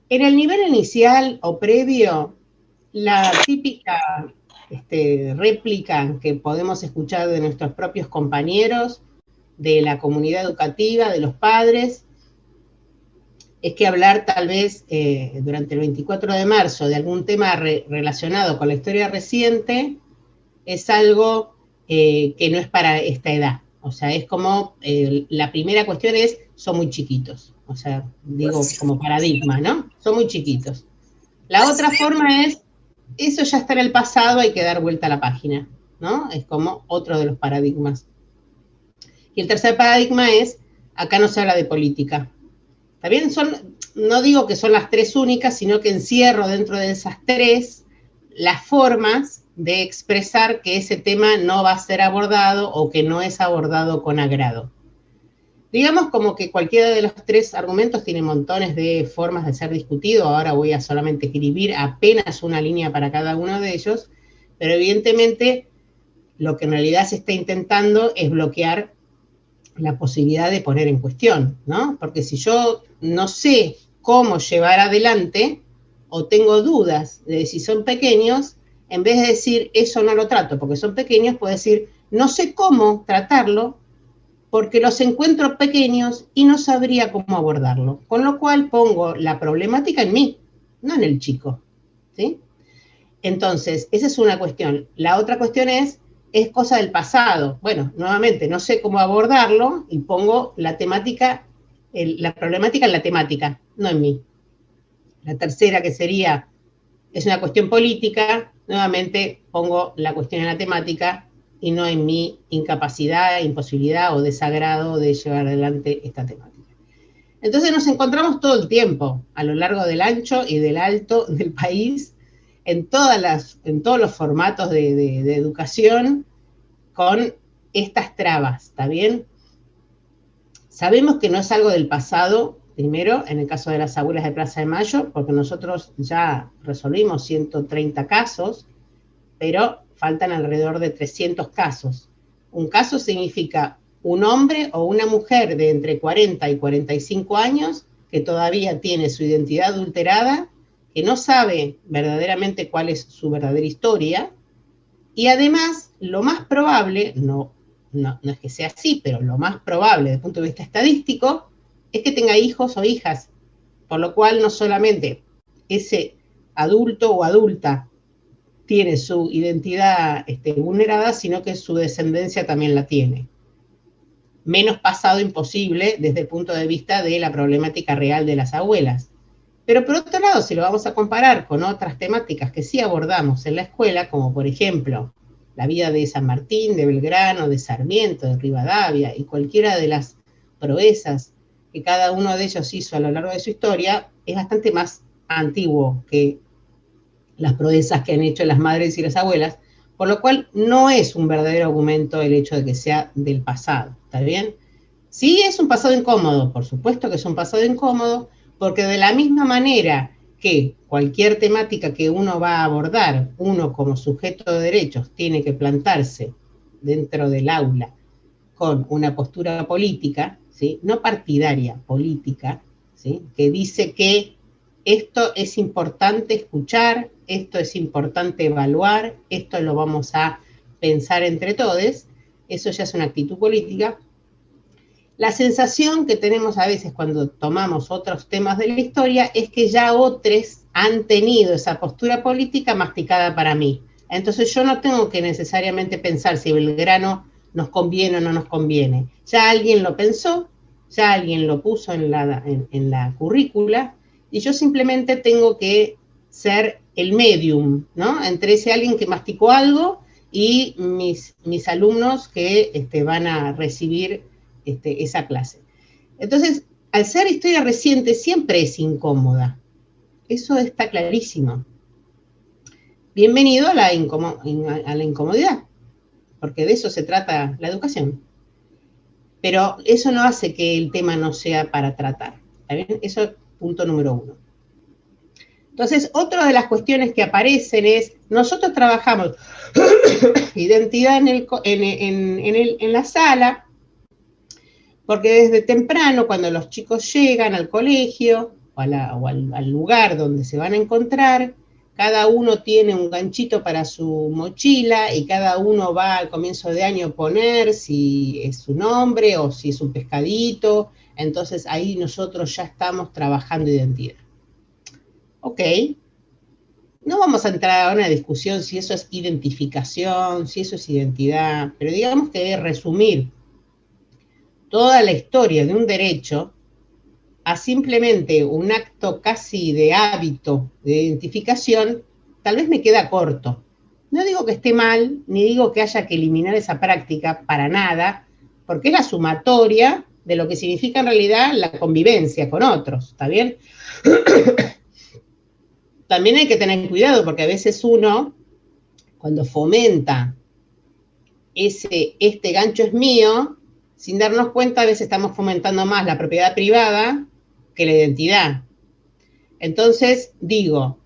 En el nivel inicial o previo, la típica réplica que podemos escuchar de nuestros propios compañeros, de la comunidad educativa, de los padres, es que hablar tal vez durante el 24 de marzo de algún tema relacionado con la historia reciente es algo que no es para esta edad. O sea, es como, la primera cuestión es, son muy chiquitos. O sea, digo como paradigma, ¿no? Son muy chiquitos. La otra forma es, eso ya está en el pasado, hay que dar vuelta a la página, ¿no? Es como otro de los paradigmas. Y el tercer paradigma es, acá no se habla de política. También no digo que son las tres únicas, sino que encierro dentro de esas tres las formas de expresar que ese tema no va a ser abordado o que no es abordado con agrado. Digamos como que cualquiera de los tres argumentos tiene montones de formas de ser discutido. Ahora voy a solamente escribir apenas una línea para cada uno de ellos, pero evidentemente lo que en realidad se está intentando es bloquear la posibilidad de poner en cuestión, ¿no? Porque si yo no sé cómo llevar adelante o tengo dudas de si son pequeños, en vez de decir eso no lo trato porque son pequeños, puedo decir no sé cómo tratarlo porque los encuentro pequeños y no sabría cómo abordarlo. Con lo cual pongo la problemática en mí, no en el chico, ¿sí? Entonces, esa es una cuestión. La otra cuestión es cosa del pasado. Bueno, nuevamente, no sé cómo abordarlo y pongo la temática, la problemática en la temática, no en mí. La tercera, que sería, es una cuestión política, nuevamente pongo la cuestión en la temática y no en mi incapacidad, imposibilidad o desagrado de llevar adelante esta temática. Entonces nos encontramos todo el tiempo, a lo largo del ancho y del alto del país, en todos los formatos de educación, con estas trabas, ¿está bien? Sabemos que no es algo del pasado, primero, en el caso de las abuelas de Plaza de Mayo, porque nosotros ya resolvimos 130 casos, pero faltan alrededor de 300 casos. Un caso significa un hombre o una mujer de entre 40 y 45 años que todavía tiene su identidad adulterada, que no sabe verdaderamente cuál es su verdadera historia, y además, lo más probable, no es que sea así, pero lo más probable desde el punto de vista estadístico, es que tenga hijos o hijas, por lo cual no solamente ese adulto o adulta tiene su identidad vulnerada, sino que su descendencia también la tiene. Menos pasado imposible desde el punto de vista de la problemática real de las abuelas. Pero por otro lado, si lo vamos a comparar con otras temáticas que sí abordamos en la escuela, como por ejemplo la vida de San Martín, de Belgrano, de Sarmiento, de Rivadavia y cualquiera de las proezas que cada uno de ellos hizo a lo largo de su historia, es bastante más antiguo que las proezas que han hecho las madres y las abuelas, por lo cual no es un verdadero argumento el hecho de que sea del pasado, ¿está bien? Sí es un pasado incómodo, por supuesto que es un pasado incómodo, porque de la misma manera que cualquier temática que uno va a abordar, uno como sujeto de derechos tiene que plantarse dentro del aula con una postura política, ¿sí? No partidaria, política, ¿sí? Que dice que esto es importante escuchar, esto es importante evaluar, esto lo vamos a pensar entre todos, eso ya es una actitud política. La sensación que tenemos a veces cuando tomamos otros temas de la historia es que ya otros han tenido esa postura política masticada para mí. Entonces yo no tengo que necesariamente pensar si Belgrano nos conviene o no nos conviene. Ya alguien lo pensó, ya alguien lo puso en la currícula, y yo simplemente tengo que ser el medium, ¿no? Entre ese alguien que masticó algo y mis alumnos que van a recibir esa clase. Entonces, al ser historia reciente, siempre es incómoda. Eso está clarísimo. Bienvenido a la incomodidad, porque de eso se trata la educación. Pero eso no hace que el tema no sea para tratar. ¿Está bien? Eso es punto número 1. Entonces, otra de las cuestiones que aparecen es, nosotros trabajamos identidad en la sala, porque desde temprano, cuando los chicos llegan al colegio, al lugar donde se van a encontrar. Cada uno tiene un ganchito para su mochila y cada uno va al comienzo de año a poner si es su nombre o si es un pescadito. Entonces ahí nosotros ya estamos trabajando identidad. Ok. No vamos a entrar a una discusión si eso es identificación, si eso es identidad, pero digamos que resumir toda la historia de un derecho a simplemente un acto casi de hábito de identificación, tal vez me queda corto. No digo que esté mal, ni digo que haya que eliminar esa práctica para nada, porque es la sumatoria de lo que significa en realidad la convivencia con otros, ¿está bien? También hay que tener cuidado, porque a veces uno, cuando fomenta este gancho es mío, sin darnos cuenta, a veces estamos fomentando más la propiedad privada que la identidad. Entonces, digo,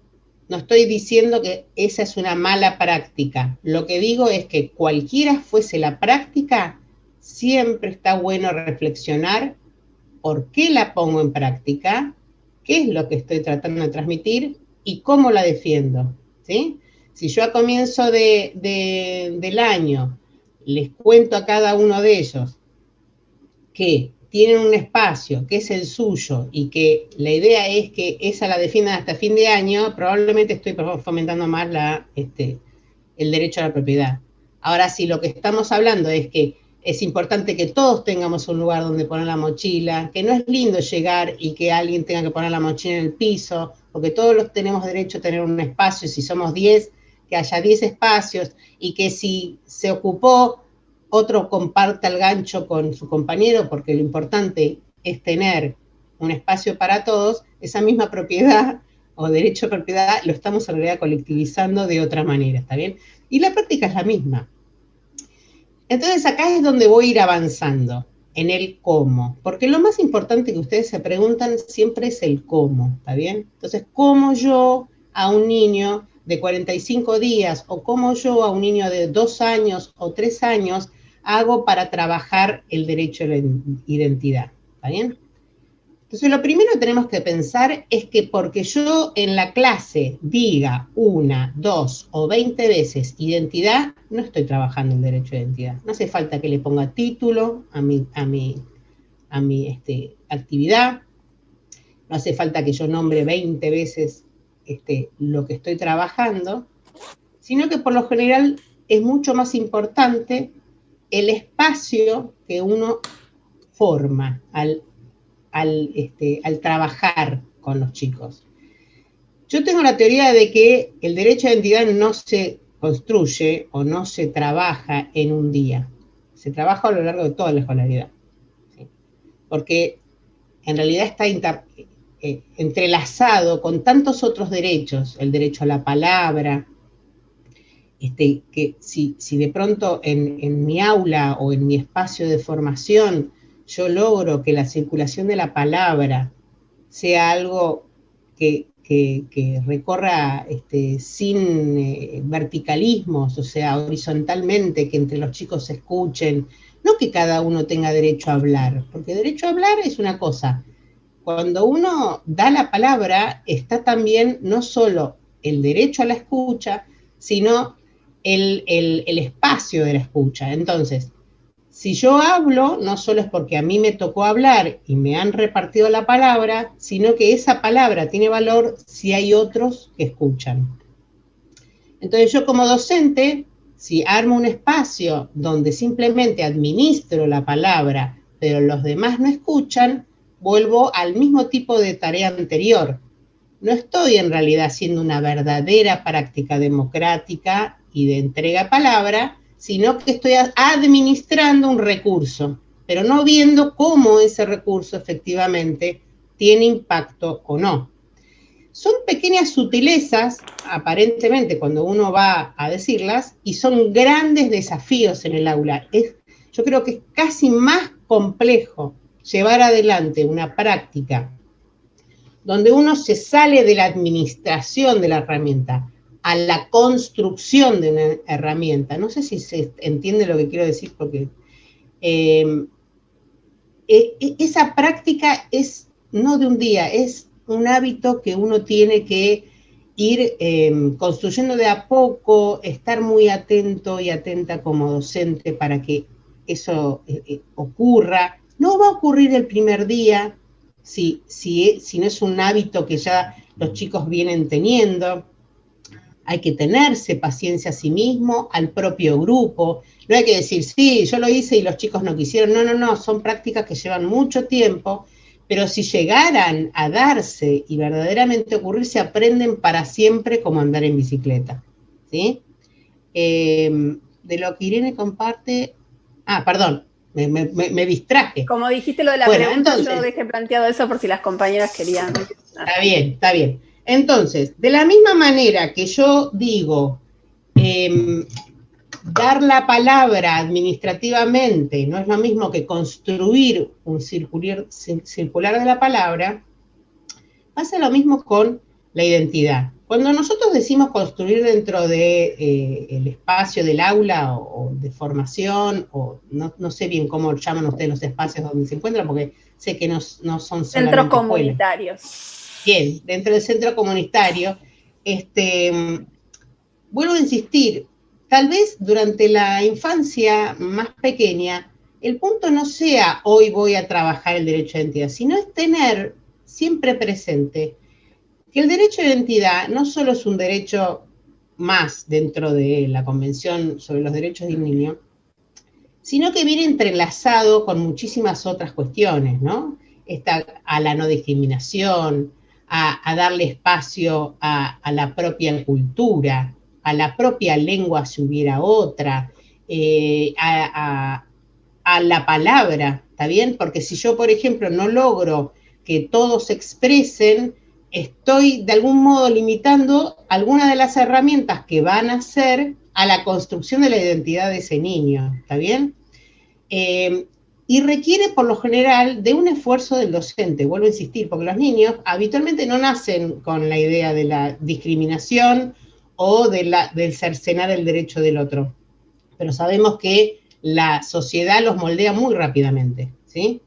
no estoy diciendo que esa es una mala práctica. Lo que digo es que cualquiera fuese la práctica, siempre está bueno reflexionar por qué la pongo en práctica, qué es lo que estoy tratando de transmitir y cómo la defiendo, ¿sí? Si yo a comienzo del año les cuento a cada uno de ellos que tienen un espacio que es el suyo y que la idea es que esa la defiendan hasta fin de año, probablemente estoy fomentando más el derecho a la propiedad. Ahora, si lo que estamos hablando es que es importante que todos tengamos un lugar donde poner la mochila, que no es lindo llegar y que alguien tenga que poner la mochila en el piso, porque todos tenemos derecho a tener un espacio, si somos 10, que haya 10 espacios, y que si se ocupó, otro comparta el gancho con su compañero, porque lo importante es tener un espacio para todos. Esa misma propiedad o derecho a propiedad lo estamos en realidad colectivizando de otra manera, ¿está bien? Y la práctica es la misma. Entonces acá es donde voy a ir avanzando, en el cómo, porque lo más importante que ustedes se preguntan siempre es el cómo, ¿está bien? Entonces, ¿cómo yo a un niño de 45 días o cómo yo a un niño de 2 años o 3 años hago para trabajar el derecho a la identidad? ¿Está bien? Entonces, lo primero que tenemos que pensar es que porque yo en la clase diga 1, 2 o 20 veces identidad, no estoy trabajando el derecho a identidad. No hace falta que le ponga título a mi actividad, no hace falta que yo nombre 20 veces lo que estoy trabajando, sino que por lo general es mucho más importante el espacio que uno forma al trabajar con los chicos. Yo tengo la teoría de que el derecho a identidad no se construye o no se trabaja en un día, se trabaja a lo largo de toda la escolaridad, ¿sí? Porque en realidad está entrelazado con tantos otros derechos, el derecho a la palabra, que si de pronto en mi aula o en mi espacio de formación yo logro que la circulación de la palabra sea algo que recorra sin verticalismos, o sea, horizontalmente, que entre los chicos se escuchen, no que cada uno tenga derecho a hablar, porque derecho a hablar es una cosa. Cuando uno da la palabra, está también no solo el derecho a la escucha, sino el espacio de la escucha. Entonces, si yo hablo, no solo es porque a mí me tocó hablar y me han repartido la palabra, sino que esa palabra tiene valor si hay otros que escuchan. Entonces yo como docente, si armo un espacio donde simplemente administro la palabra, pero los demás no escuchan, vuelvo al mismo tipo de tarea anterior. No estoy en realidad haciendo una verdadera práctica democrática y de entrega de palabra, sino que estoy administrando un recurso, pero no viendo cómo ese recurso efectivamente tiene impacto o no. Son pequeñas sutilezas, aparentemente, cuando uno va a decirlas, y son grandes desafíos en el aula. Yo creo que es casi más complejo llevar adelante una práctica donde uno se sale de la administración de la herramienta a la construcción de una herramienta. No sé si se entiende lo que quiero decir, porque esa práctica es no de un día, es un hábito que uno tiene que ir construyendo de a poco, estar muy atento y atenta como docente para que eso ocurra. No va a ocurrir el primer día, si no es un hábito que ya los chicos vienen teniendo. Hay que tenerse paciencia a sí mismo, al propio grupo. No hay que decir, sí, yo lo hice y los chicos no quisieron. No, no, no, son prácticas que llevan mucho tiempo, pero si llegaran a darse y verdaderamente ocurrir, se aprenden para siempre como andar en bicicleta, ¿sí? De lo que Irene comparte... Ah, perdón, me distraje. Como dijiste lo de la pregunta, entonces, yo dejé planteado eso por si las compañeras querían. Está bien, está bien. Entonces, de la misma manera que yo digo, dar la palabra administrativamente no es lo mismo que construir un circular de la palabra, pasa lo mismo con la identidad. Cuando nosotros decimos construir dentro de el espacio del aula o de formación, o no sé bien cómo llaman ustedes los espacios donde se encuentran, porque sé que no son solamente centros comunitarios. Bien, dentro del centro comunitario, vuelvo a insistir, tal vez durante la infancia más pequeña, el punto no sea hoy voy a trabajar el derecho de identidad, sino es tener siempre presente que el derecho de identidad no solo es un derecho más dentro de la Convención sobre los Derechos del Niño, sino que viene entrelazado con muchísimas otras cuestiones, ¿no? A la no discriminación, a darle espacio a la propia cultura, a la propia lengua si hubiera otra, a la palabra, ¿está bien? Porque si yo, por ejemplo, no logro que todos se expresen, estoy de algún modo limitando algunas de las herramientas que van a ser a la construcción de la identidad de ese niño, ¿está bien? Y requiere por lo general de un esfuerzo del docente, vuelvo a insistir, porque los niños habitualmente no nacen con la idea de la discriminación o del cercenar el derecho del otro, pero sabemos que la sociedad los moldea muy rápidamente, ¿sí?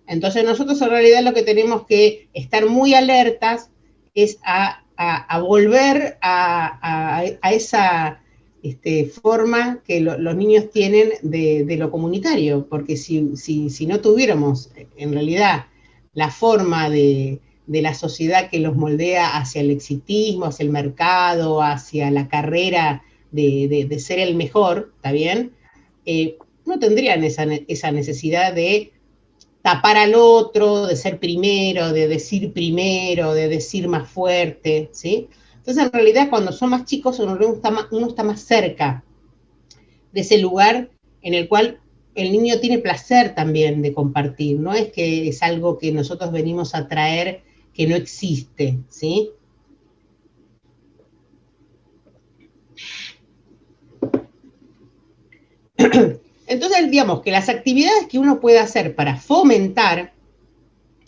Entonces nosotros en realidad lo que tenemos que estar muy alertas es a volver a esa forma que los niños tienen de lo comunitario, porque si no tuviéramos en realidad la forma de la sociedad que los moldea hacia el exitismo, hacia el mercado, hacia la carrera de ser el mejor, ¿está bien? No tendrían esa necesidad de tapar al otro, de ser primero, de decir más fuerte, ¿sí? Entonces, en realidad, cuando son más chicos, uno está más cerca de ese lugar en el cual el niño tiene placer también de compartir, no es que es algo que nosotros venimos a traer que no existe, ¿sí? Entonces, digamos que las actividades que uno puede hacer para fomentar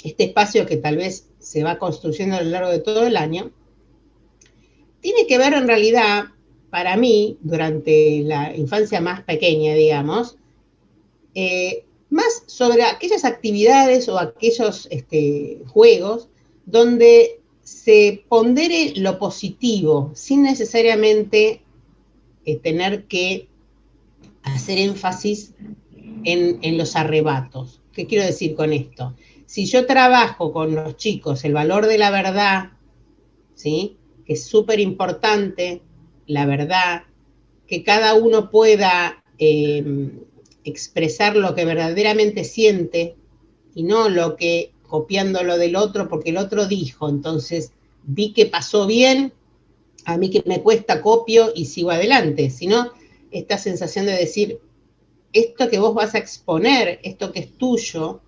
este espacio que tal vez se va construyendo a lo largo de todo el año, tiene que ver en realidad, para mí, durante la infancia más pequeña, digamos, más sobre aquellas actividades o aquellos juegos donde se pondere lo positivo, sin necesariamente tener que hacer énfasis en los arrebatos. ¿Qué quiero decir con esto? Si yo trabajo con los chicos el valor de la verdad, ¿sí? Que es súper importante, la verdad, que cada uno pueda expresar lo que verdaderamente siente y no lo que copiándolo del otro porque el otro dijo, entonces vi que pasó bien, a mí que me cuesta copio y sigo adelante, sino esta sensación de decir, esto que vos vas a exponer, esto que es tuyo,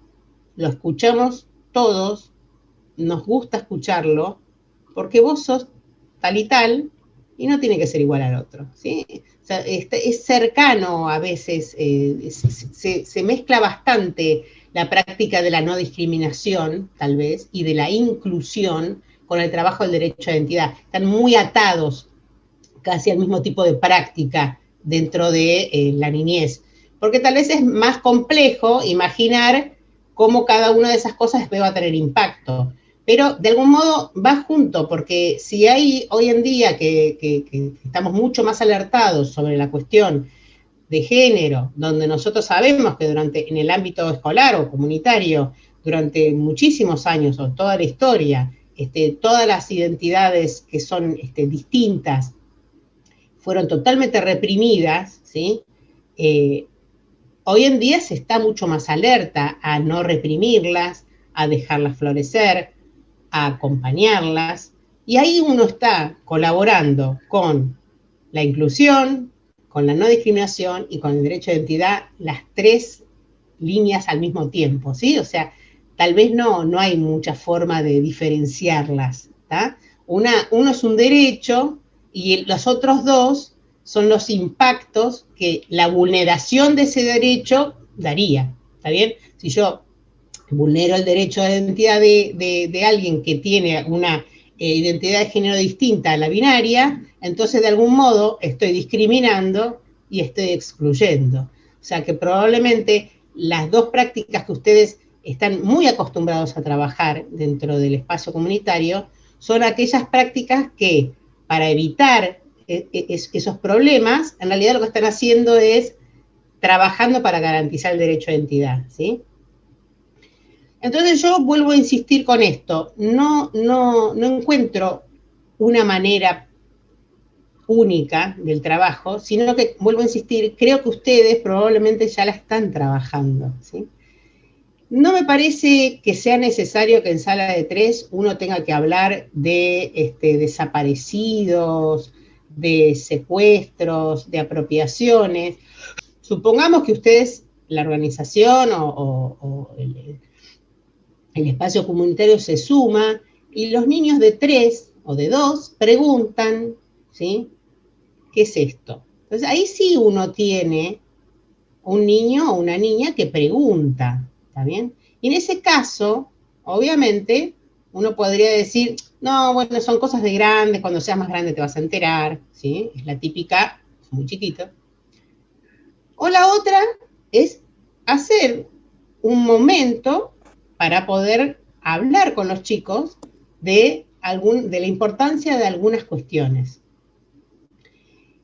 lo escuchamos todos, nos gusta escucharlo, porque vos sos tal y tal, y no tiene que ser igual al otro, ¿sí? O sea, es cercano a veces, se mezcla bastante la práctica de la no discriminación, tal vez, y de la inclusión con el trabajo del derecho a identidad. Están muy atados casi al mismo tipo de práctica dentro de la niñez, porque tal vez es más complejo imaginar cómo cada una de esas cosas va a tener impacto. pero de algún modo va junto, porque si hay hoy en día que estamos mucho más alertados sobre la cuestión de género, donde nosotros sabemos que en el ámbito escolar o comunitario, durante muchísimos años o toda la historia, todas las identidades que son distintas fueron totalmente reprimidas, ¿sí? Hoy en día se está mucho más alerta a no reprimirlas, a dejarlas florecer, a acompañarlas, y ahí uno está colaborando con la inclusión, con la no discriminación y con el derecho de identidad, las tres líneas al mismo tiempo, ¿sí? O sea, tal vez no hay mucha forma de diferenciarlas, ¿tá? Uno es un derecho y los otros dos son los impactos que la vulneración de ese derecho daría, ¿está bien? Si yo vulnero el derecho de identidad de alguien que tiene una identidad de género distinta a la binaria, entonces de algún modo estoy discriminando y estoy excluyendo. O sea que probablemente las dos prácticas que ustedes están muy acostumbrados a trabajar dentro del espacio comunitario son aquellas prácticas que, para evitar esos problemas, en realidad lo que están haciendo es trabajando para garantizar el derecho de identidad, ¿sí? Entonces yo vuelvo a insistir con esto, no encuentro una manera única del trabajo, sino que, vuelvo a insistir, creo que ustedes probablemente ya la están trabajando, ¿sí? No me parece que sea necesario que en sala de tres uno tenga que hablar de desaparecidos, de secuestros, de apropiaciones. Supongamos que ustedes, la organización o el espacio comunitario se suma y los niños de 3 o de 2 preguntan, ¿sí? ¿Qué es esto? Entonces ahí sí uno tiene un niño o una niña que pregunta, ¿está bien? Y en ese caso, obviamente, uno podría decir, no, bueno, son cosas de grandes, cuando seas más grande te vas a enterar, ¿sí? Es la típica, muy chiquito. O la otra es hacer un momento para poder hablar con los chicos de la importancia de algunas cuestiones.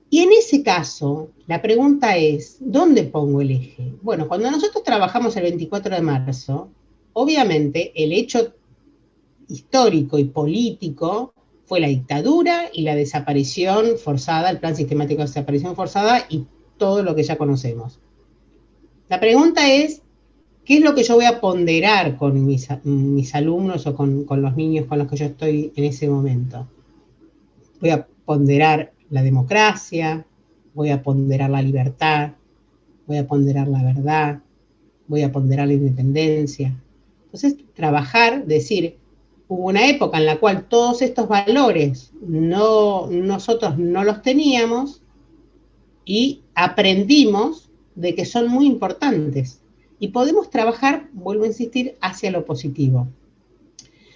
Y en ese caso, la pregunta es, ¿dónde pongo el eje? Bueno, cuando nosotros trabajamos el 24 de marzo, obviamente el hecho histórico y político fue la dictadura y la desaparición forzada, el plan sistemático de desaparición forzada y todo lo que ya conocemos. La pregunta es, ¿qué es lo que yo voy a ponderar con mis alumnos o con los niños con los que yo estoy en ese momento? Voy a ponderar la democracia, voy a ponderar la libertad, voy a ponderar la verdad, voy a ponderar la independencia. Entonces, trabajar, decir, hubo una época en la cual todos estos valores nosotros no los teníamos y aprendimos de que son muy importantes. Y podemos trabajar, vuelvo a insistir, hacia lo positivo.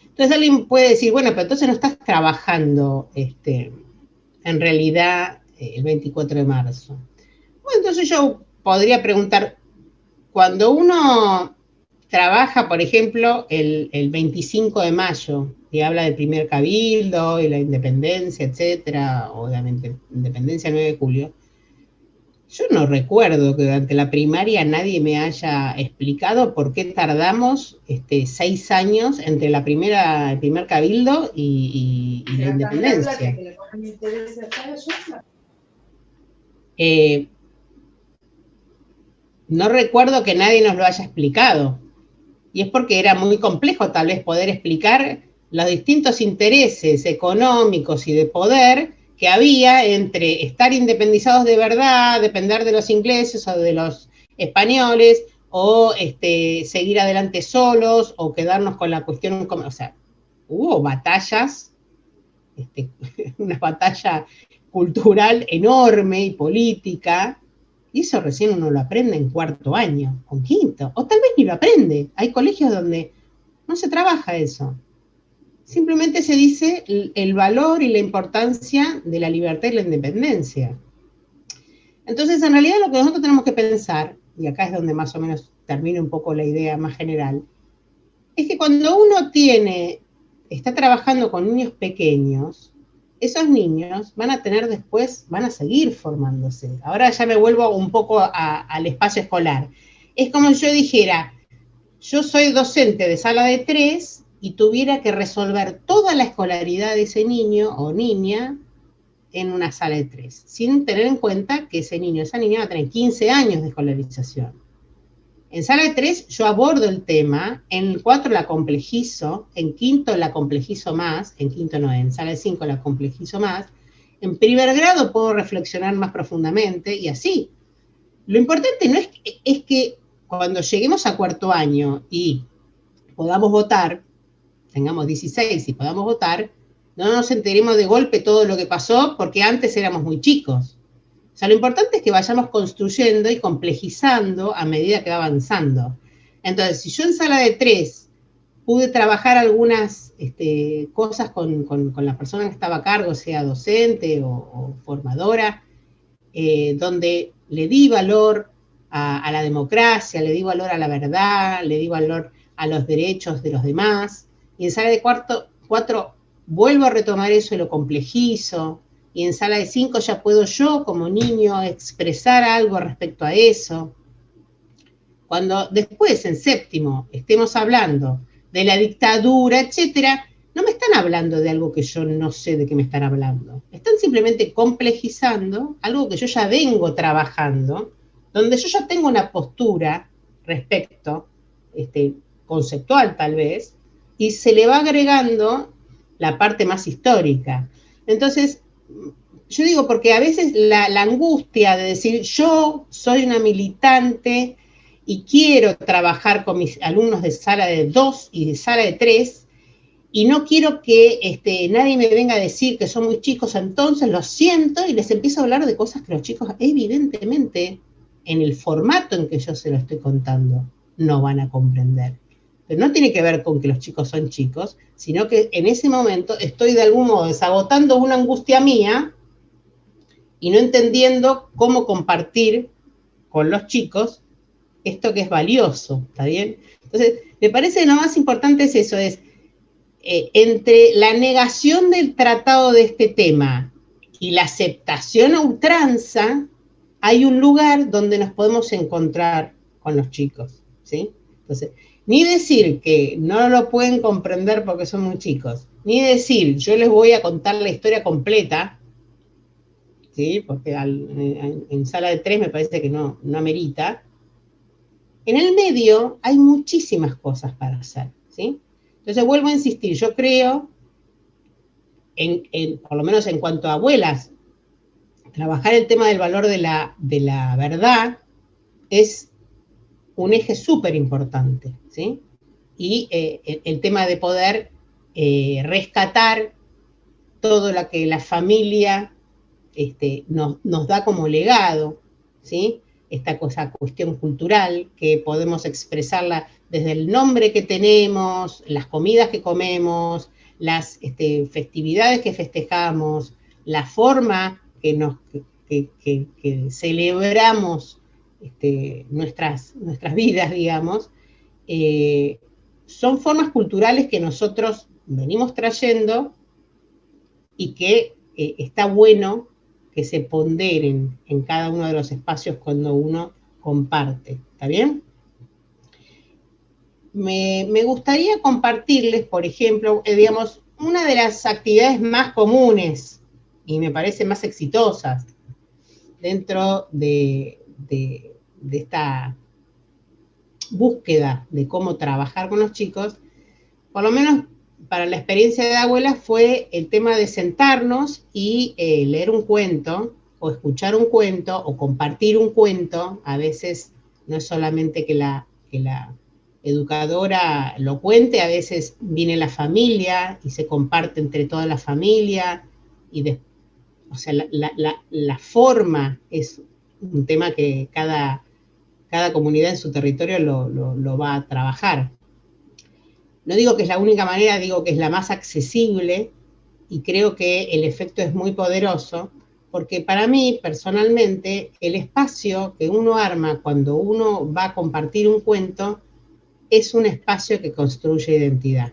Entonces alguien puede decir, bueno, pero entonces no estás trabajando en realidad el 24 de marzo. Bueno, entonces yo podría preguntar, cuando uno trabaja, por ejemplo, el 25 de mayo, y habla del primer cabildo y la independencia, etcétera, obviamente, independencia el 9 de julio, yo no recuerdo que durante la primaria nadie me haya explicado por qué tardamos 6 años entre el primer cabildo y la independencia. No recuerdo que nadie nos lo haya explicado. Y es porque era muy complejo tal vez poder explicar los distintos intereses económicos y de poder que había entre estar independizados de verdad, depender de los ingleses o de los españoles, o seguir adelante solos, o quedarnos con la cuestión, o sea, hubo batallas, una batalla cultural enorme y política, y eso recién uno lo aprende en cuarto año, o quinto, o tal vez ni lo aprende. Hay colegios donde no se trabaja eso. Simplemente se dice el valor y la importancia de la libertad y la independencia. Entonces, en realidad lo que nosotros tenemos que pensar, y acá es donde más o menos termina un poco la idea más general, es que cuando uno tiene está trabajando con niños pequeños, esos niños van a tener después, van a seguir formándose. Ahora ya me vuelvo un poco al espacio escolar. Es como si yo dijera, yo soy docente de sala de 3 y tuviera que resolver toda la escolaridad de ese niño o niña en una sala de 3, sin tener en cuenta que ese niño, esa niña va a tener 15 años de escolarización. En sala de 3 yo abordo el tema, en el 4 la complejizo, en quinto la complejizo más, en quinto no, en sala de 5 la complejizo más, en primer grado puedo reflexionar más profundamente y así. Lo importante no es que cuando lleguemos a cuarto año y podamos votar, tengamos 16 y podamos votar, no nos enteremos de golpe todo lo que pasó porque antes éramos muy chicos. O sea, lo importante es que vayamos construyendo y complejizando a medida que va avanzando. Entonces, si yo en sala de 3 pude trabajar algunas cosas con la persona que estaba a cargo, sea docente o formadora, donde le di valor a la democracia, le di valor a la verdad, le di valor a los derechos de los demás, y en sala de 4 vuelvo a retomar eso y lo complejizo, y en sala de 5 ya puedo yo como niño expresar algo respecto a eso. Cuando después en séptimo estemos hablando de la dictadura, etcétera, no me están hablando de algo que yo no sé de qué me están hablando. Están simplemente complejizando algo que yo ya vengo trabajando, donde yo ya tengo una postura respecto, conceptual tal vez, y se le va agregando la parte más histórica. Entonces, yo digo, porque a veces la angustia de decir, yo soy una militante y quiero trabajar con mis alumnos de sala de 2 y de sala de 3, y no quiero que nadie me venga a decir que son muy chicos, entonces los siento y les empiezo a hablar de cosas que los chicos, evidentemente, en el formato en que yo se lo estoy contando, no van a comprender. Pero no tiene que ver con que los chicos son chicos, sino que en ese momento estoy de algún modo desagotando una angustia mía y no entendiendo cómo compartir con los chicos esto que es valioso, ¿está bien? Entonces, me parece que lo más importante es eso, es entre la negación del tratado de este tema y la aceptación a ultranza, hay un lugar donde nos podemos encontrar con los chicos, ¿sí? Entonces, ni decir que no lo pueden comprender porque son muy chicos, ni decir yo les voy a contar la historia completa, ¿sí? Porque en sala de 3 me parece que no amerita. En el medio hay muchísimas cosas para hacer, ¿sí? Entonces vuelvo a insistir, yo creo, por lo menos en cuanto a abuelas, trabajar el tema del valor de la verdad es un eje súper importante, ¿sí? Y el tema de poder rescatar todo lo que la familia nos da como legado, ¿sí? Esta cuestión cultural, que podemos expresarla desde el nombre que tenemos, las comidas que comemos, las festividades que festejamos, la forma que celebramos nuestras vidas, digamos, son formas culturales que nosotros venimos trayendo y que está bueno que se ponderen en cada uno de los espacios cuando uno comparte, ¿está bien? Me gustaría compartirles, por ejemplo, digamos, una de las actividades más comunes y me parece más exitosas dentro de esta búsqueda de cómo trabajar con los chicos, por lo menos para la experiencia de abuelas, fue el tema de sentarnos y leer un cuento, o escuchar un cuento, o compartir un cuento. A veces no es solamente que la educadora lo cuente, a veces viene la familia y se comparte entre toda la familia, o sea, la forma es un tema que cada comunidad en su territorio lo va a trabajar. No digo que es la única manera, digo que es la más accesible y creo que el efecto es muy poderoso, porque para mí, personalmente, el espacio que uno arma cuando uno va a compartir un cuento es un espacio que construye identidad.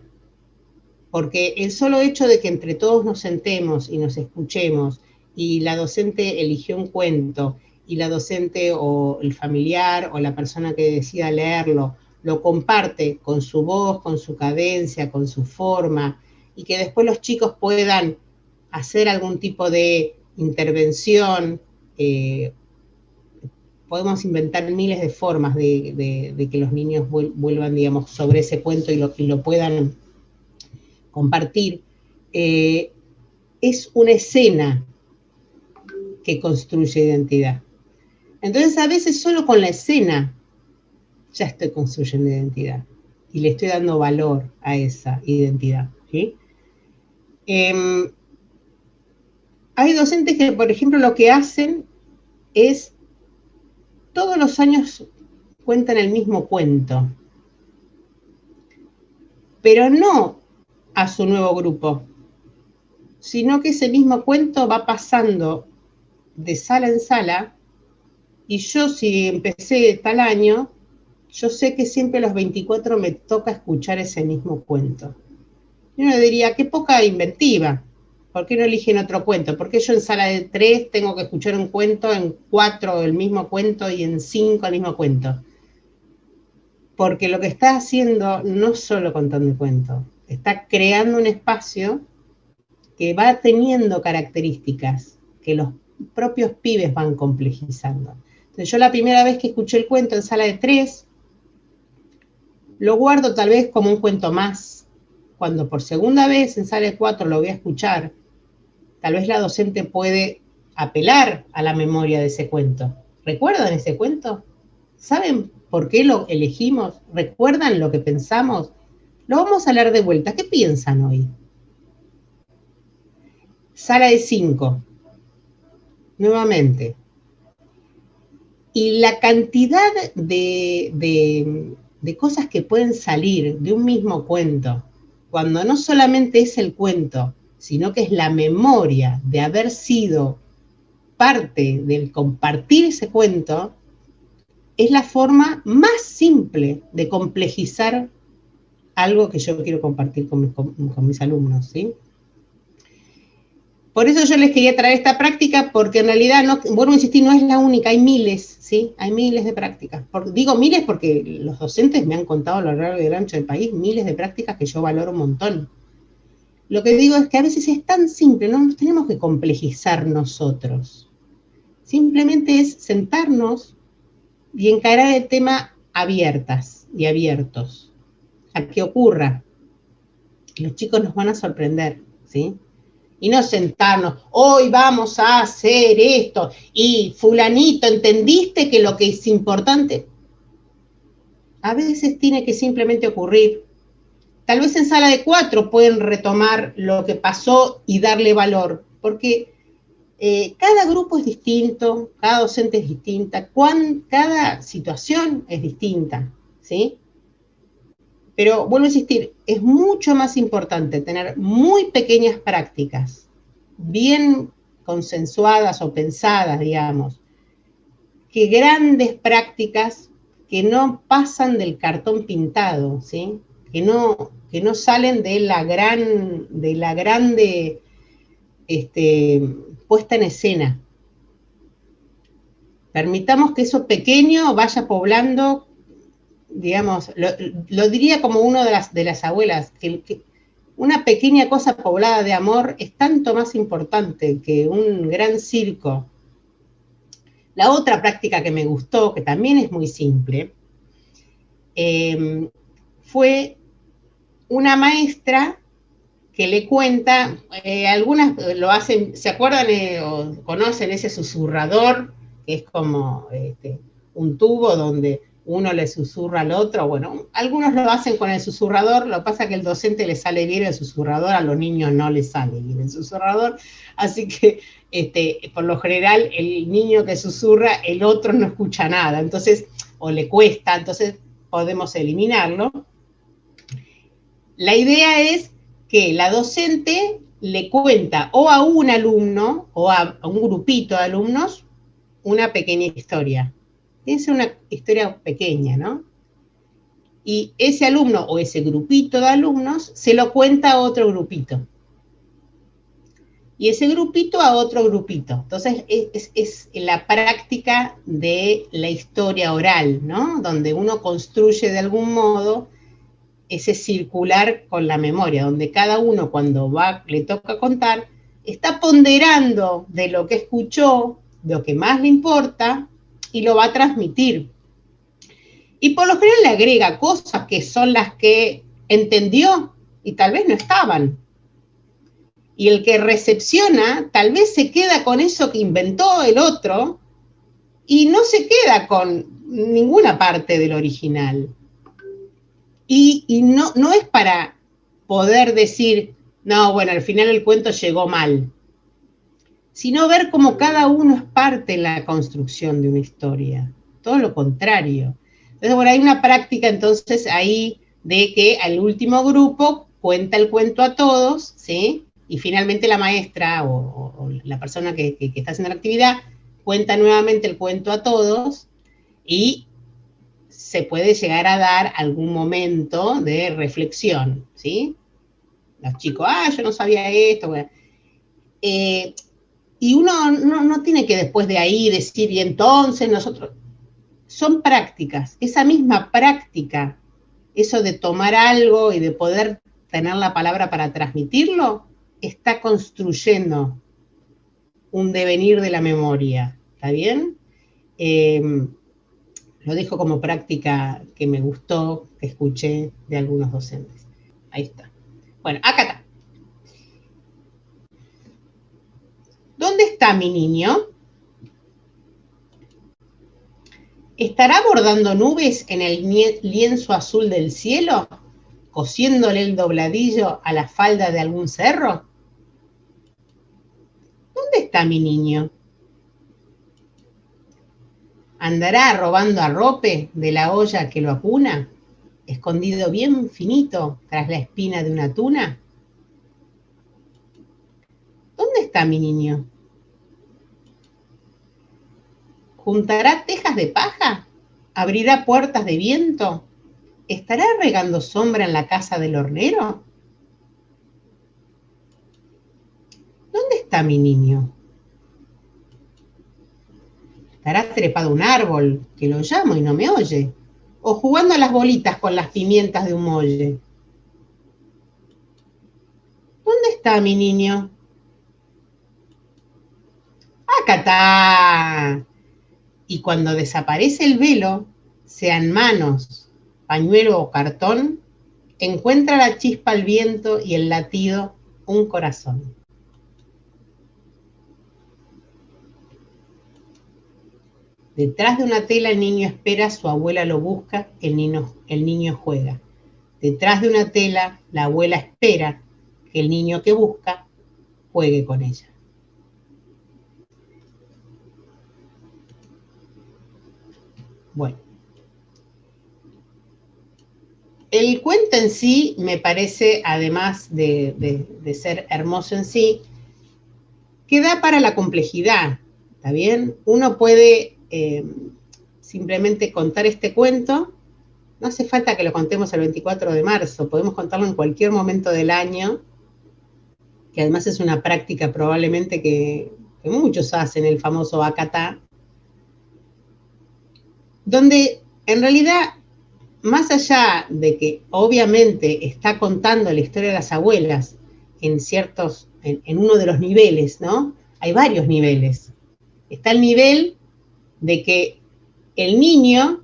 porque el solo hecho de que entre todos nos sentemos y nos escuchemos, y la docente eligió un cuento, y la docente o el familiar o la persona que decida leerlo, lo comparte con su voz, con su cadencia, con su forma, y que después los chicos puedan hacer algún tipo de intervención, podemos inventar miles de formas de que los niños vuelvan, digamos, sobre ese cuento y lo puedan compartir. Es una escena que construye identidad. Entonces, a veces solo con la escena ya estoy construyendo identidad y le estoy dando valor a esa identidad, ¿sí? Hay docentes que, por ejemplo, lo que hacen es todos los años cuentan el mismo cuento, pero no a su nuevo grupo, sino que ese mismo cuento va pasando de sala en sala, y yo, si empecé tal año, yo sé que siempre a los 24 me toca escuchar ese mismo cuento. Y uno diría, qué poca inventiva, ¿por qué no eligen otro cuento? ¿Por qué yo en sala de 3 tengo que escuchar un cuento, en 4 el mismo cuento y en 5 el mismo cuento? Porque lo que está haciendo no solo contando cuentos, está creando un espacio que va teniendo características que los propios pibes van complejizando. Entonces, yo la primera vez que escuché el cuento en sala de 3, lo guardo tal vez como un cuento más. Cuando por segunda vez en sala de 4 lo voy a escuchar, tal vez la docente puede apelar a la memoria de ese cuento. ¿Recuerdan ese cuento? ¿Saben por qué lo elegimos? ¿Recuerdan lo que pensamos? Lo vamos a leer de vuelta. ¿Qué piensan hoy? Sala de 5. Nuevamente. Y la cantidad de cosas que pueden salir de un mismo cuento, cuando no solamente es el cuento, sino que es la memoria de haber sido parte del compartir ese cuento, es la forma más simple de complejizar algo que yo quiero compartir con mis alumnos, ¿sí? Por eso yo les quería traer esta práctica, porque en realidad, no, vuelvo a insistir, no es la única, hay miles, ¿sí? Hay miles de prácticas. Digo miles porque los docentes me han contado a lo largo y ancho del país miles de prácticas que yo valoro un montón. Lo que digo es que a veces es tan simple, no nos tenemos que complejizar nosotros. Simplemente es sentarnos y encarar el tema abiertas y abiertos a que ocurra. Los chicos nos van a sorprender, ¿sí? Y no sentarnos, hoy vamos a hacer esto, y fulanito, ¿entendiste que lo que es importante? A veces tiene que simplemente ocurrir. Tal vez en sala de 4 pueden retomar lo que pasó y darle valor, porque cada grupo es distinto, cada docente es distinta, cada situación es distinta, ¿sí? Pero vuelvo a insistir, es mucho más importante tener muy pequeñas prácticas, bien consensuadas o pensadas, digamos, que grandes prácticas que no pasan del cartón pintado, ¿sí? Que no salen de la grande puesta en escena. Permitamos que eso pequeño vaya poblando, digamos, lo diría como uno de las abuelas, que una pequeña cosa poblada de amor es tanto más importante que un gran circo. La otra práctica que me gustó, que también es muy simple, fue una maestra que le cuenta, algunas lo hacen, ¿se acuerdan o conocen ese susurrador? Que es como un tubo donde uno le susurra al otro. Bueno, algunos lo hacen con el susurrador, lo que pasa es que el docente le sale bien el susurrador, a los niños no les sale bien el susurrador, así que por lo general el niño que susurra, el otro no escucha nada, entonces, o le cuesta, entonces podemos eliminarlo. La idea es que la docente le cuenta o a un alumno o a un grupito de alumnos una pequeña historia. Es una historia pequeña, ¿no? y ese alumno o ese grupito de alumnos se lo cuenta a otro grupito. Y ese grupito a otro grupito. Entonces, es la práctica de la historia oral, ¿no? Donde uno construye de algún modo ese circular con la memoria, donde cada uno cuando le toca contar, está ponderando de lo que escuchó, de lo que más le importa, y lo va a transmitir. Y por lo general le agrega cosas que son las que entendió y tal vez no estaban. Y el que recepciona tal vez se queda con eso que inventó el otro y no se queda con ninguna parte del original. Y no es para poder decir, no, bueno, al final el cuento llegó mal, sino ver cómo cada uno es parte en la construcción de una historia. Todo lo contrario. Entonces, bueno, hay una práctica entonces ahí de que al último grupo cuenta el cuento a todos, ¿sí? Y finalmente la maestra o la persona que está haciendo la actividad cuenta nuevamente el cuento a todos y se puede llegar a dar algún momento de reflexión, ¿sí? Los chicos, yo no sabía esto. Bueno. Y uno no tiene que después de ahí decir, y entonces nosotros... Son prácticas, esa misma práctica, eso de tomar algo y de poder tener la palabra para transmitirlo, está construyendo un devenir de la memoria, ¿está bien? Lo dejo como práctica que me gustó, que escuché de algunos docentes. Ahí está. Bueno, acá está. ¿Dónde está mi niño? ¿Estará bordando nubes en el lienzo azul del cielo? ¿Cosiéndole el dobladillo a la falda de algún cerro? ¿Dónde está mi niño? ¿Andará robando arrope de la olla que lo acuna, escondido bien finito tras la espina de una tuna? ¿Dónde está mi niño? ¿Juntará tejas de paja? ¿Abrirá puertas de viento? ¿Estará regando sombra en la casa del hornero? ¿Dónde está mi niño? ¿Estará trepado a un árbol que lo llamo y no me oye? ¿O jugando a las bolitas con las pimientas de un molle? ¿Dónde está mi niño? ¡Acá está! Y cuando desaparece el velo, sean manos, pañuelo o cartón, encuentra la chispa el viento y el latido un corazón. Detrás de una tela el niño espera, su abuela lo busca, el niño juega. Detrás de una tela la abuela espera que el niño que busca juegue con ella. Bueno, el cuento en sí me parece, además de ser hermoso en sí, que da para la complejidad, ¿está bien? Uno puede simplemente contar este cuento, no hace falta que lo contemos el 24 de marzo, podemos contarlo en cualquier momento del año, que además es una práctica probablemente que muchos hacen, el famoso acatá, donde en realidad, más allá de que obviamente está contando la historia de las abuelas en uno de los niveles, ¿no? Hay varios niveles. Está el nivel de que el niño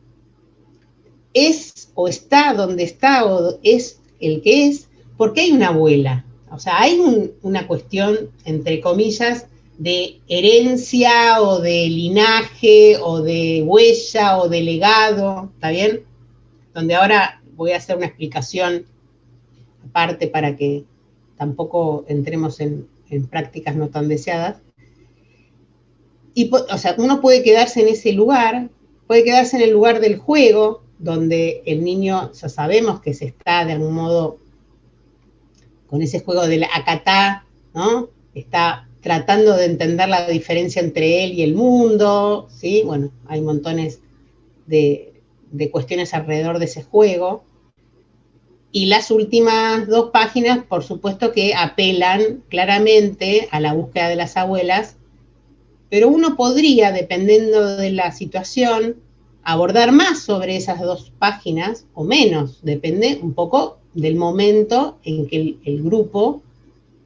es o está donde está o es el que es porque hay una abuela. O sea, hay una cuestión, entre comillas, de herencia o de linaje o de huella o de legado, ¿está bien? Donde ahora voy a hacer una explicación aparte para que tampoco entremos en prácticas no tan deseadas. Y, o sea, uno puede quedarse en ese lugar, puede quedarse en el lugar del juego, donde el niño, ya sabemos que se está de algún modo con ese juego del acatá, ¿no? Está tratando de entender la diferencia entre él y el mundo, ¿sí? Bueno, hay montones de cuestiones alrededor de ese juego. Y las últimas 2 páginas, por supuesto que apelan claramente a la búsqueda de las abuelas, pero uno podría, dependiendo de la situación, abordar más sobre esas 2 páginas o menos, depende un poco del momento en que el grupo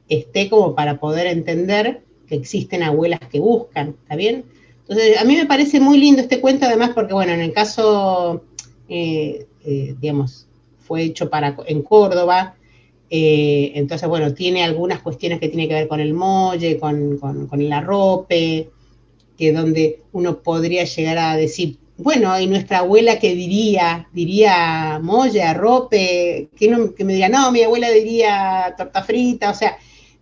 esté como para poder entender que existen abuelas que buscan, ¿está bien? Entonces, a mí me parece muy lindo este cuento, además porque, bueno, en el caso, digamos, fue hecho en Córdoba, entonces, bueno, tiene algunas cuestiones que tienen que ver con el molle, con el arrope, que donde uno podría llegar a decir, bueno, ¿y nuestra abuela qué diría? ¿Diría molle, arrope? Que me diría, no, mi abuela diría torta frita, o sea,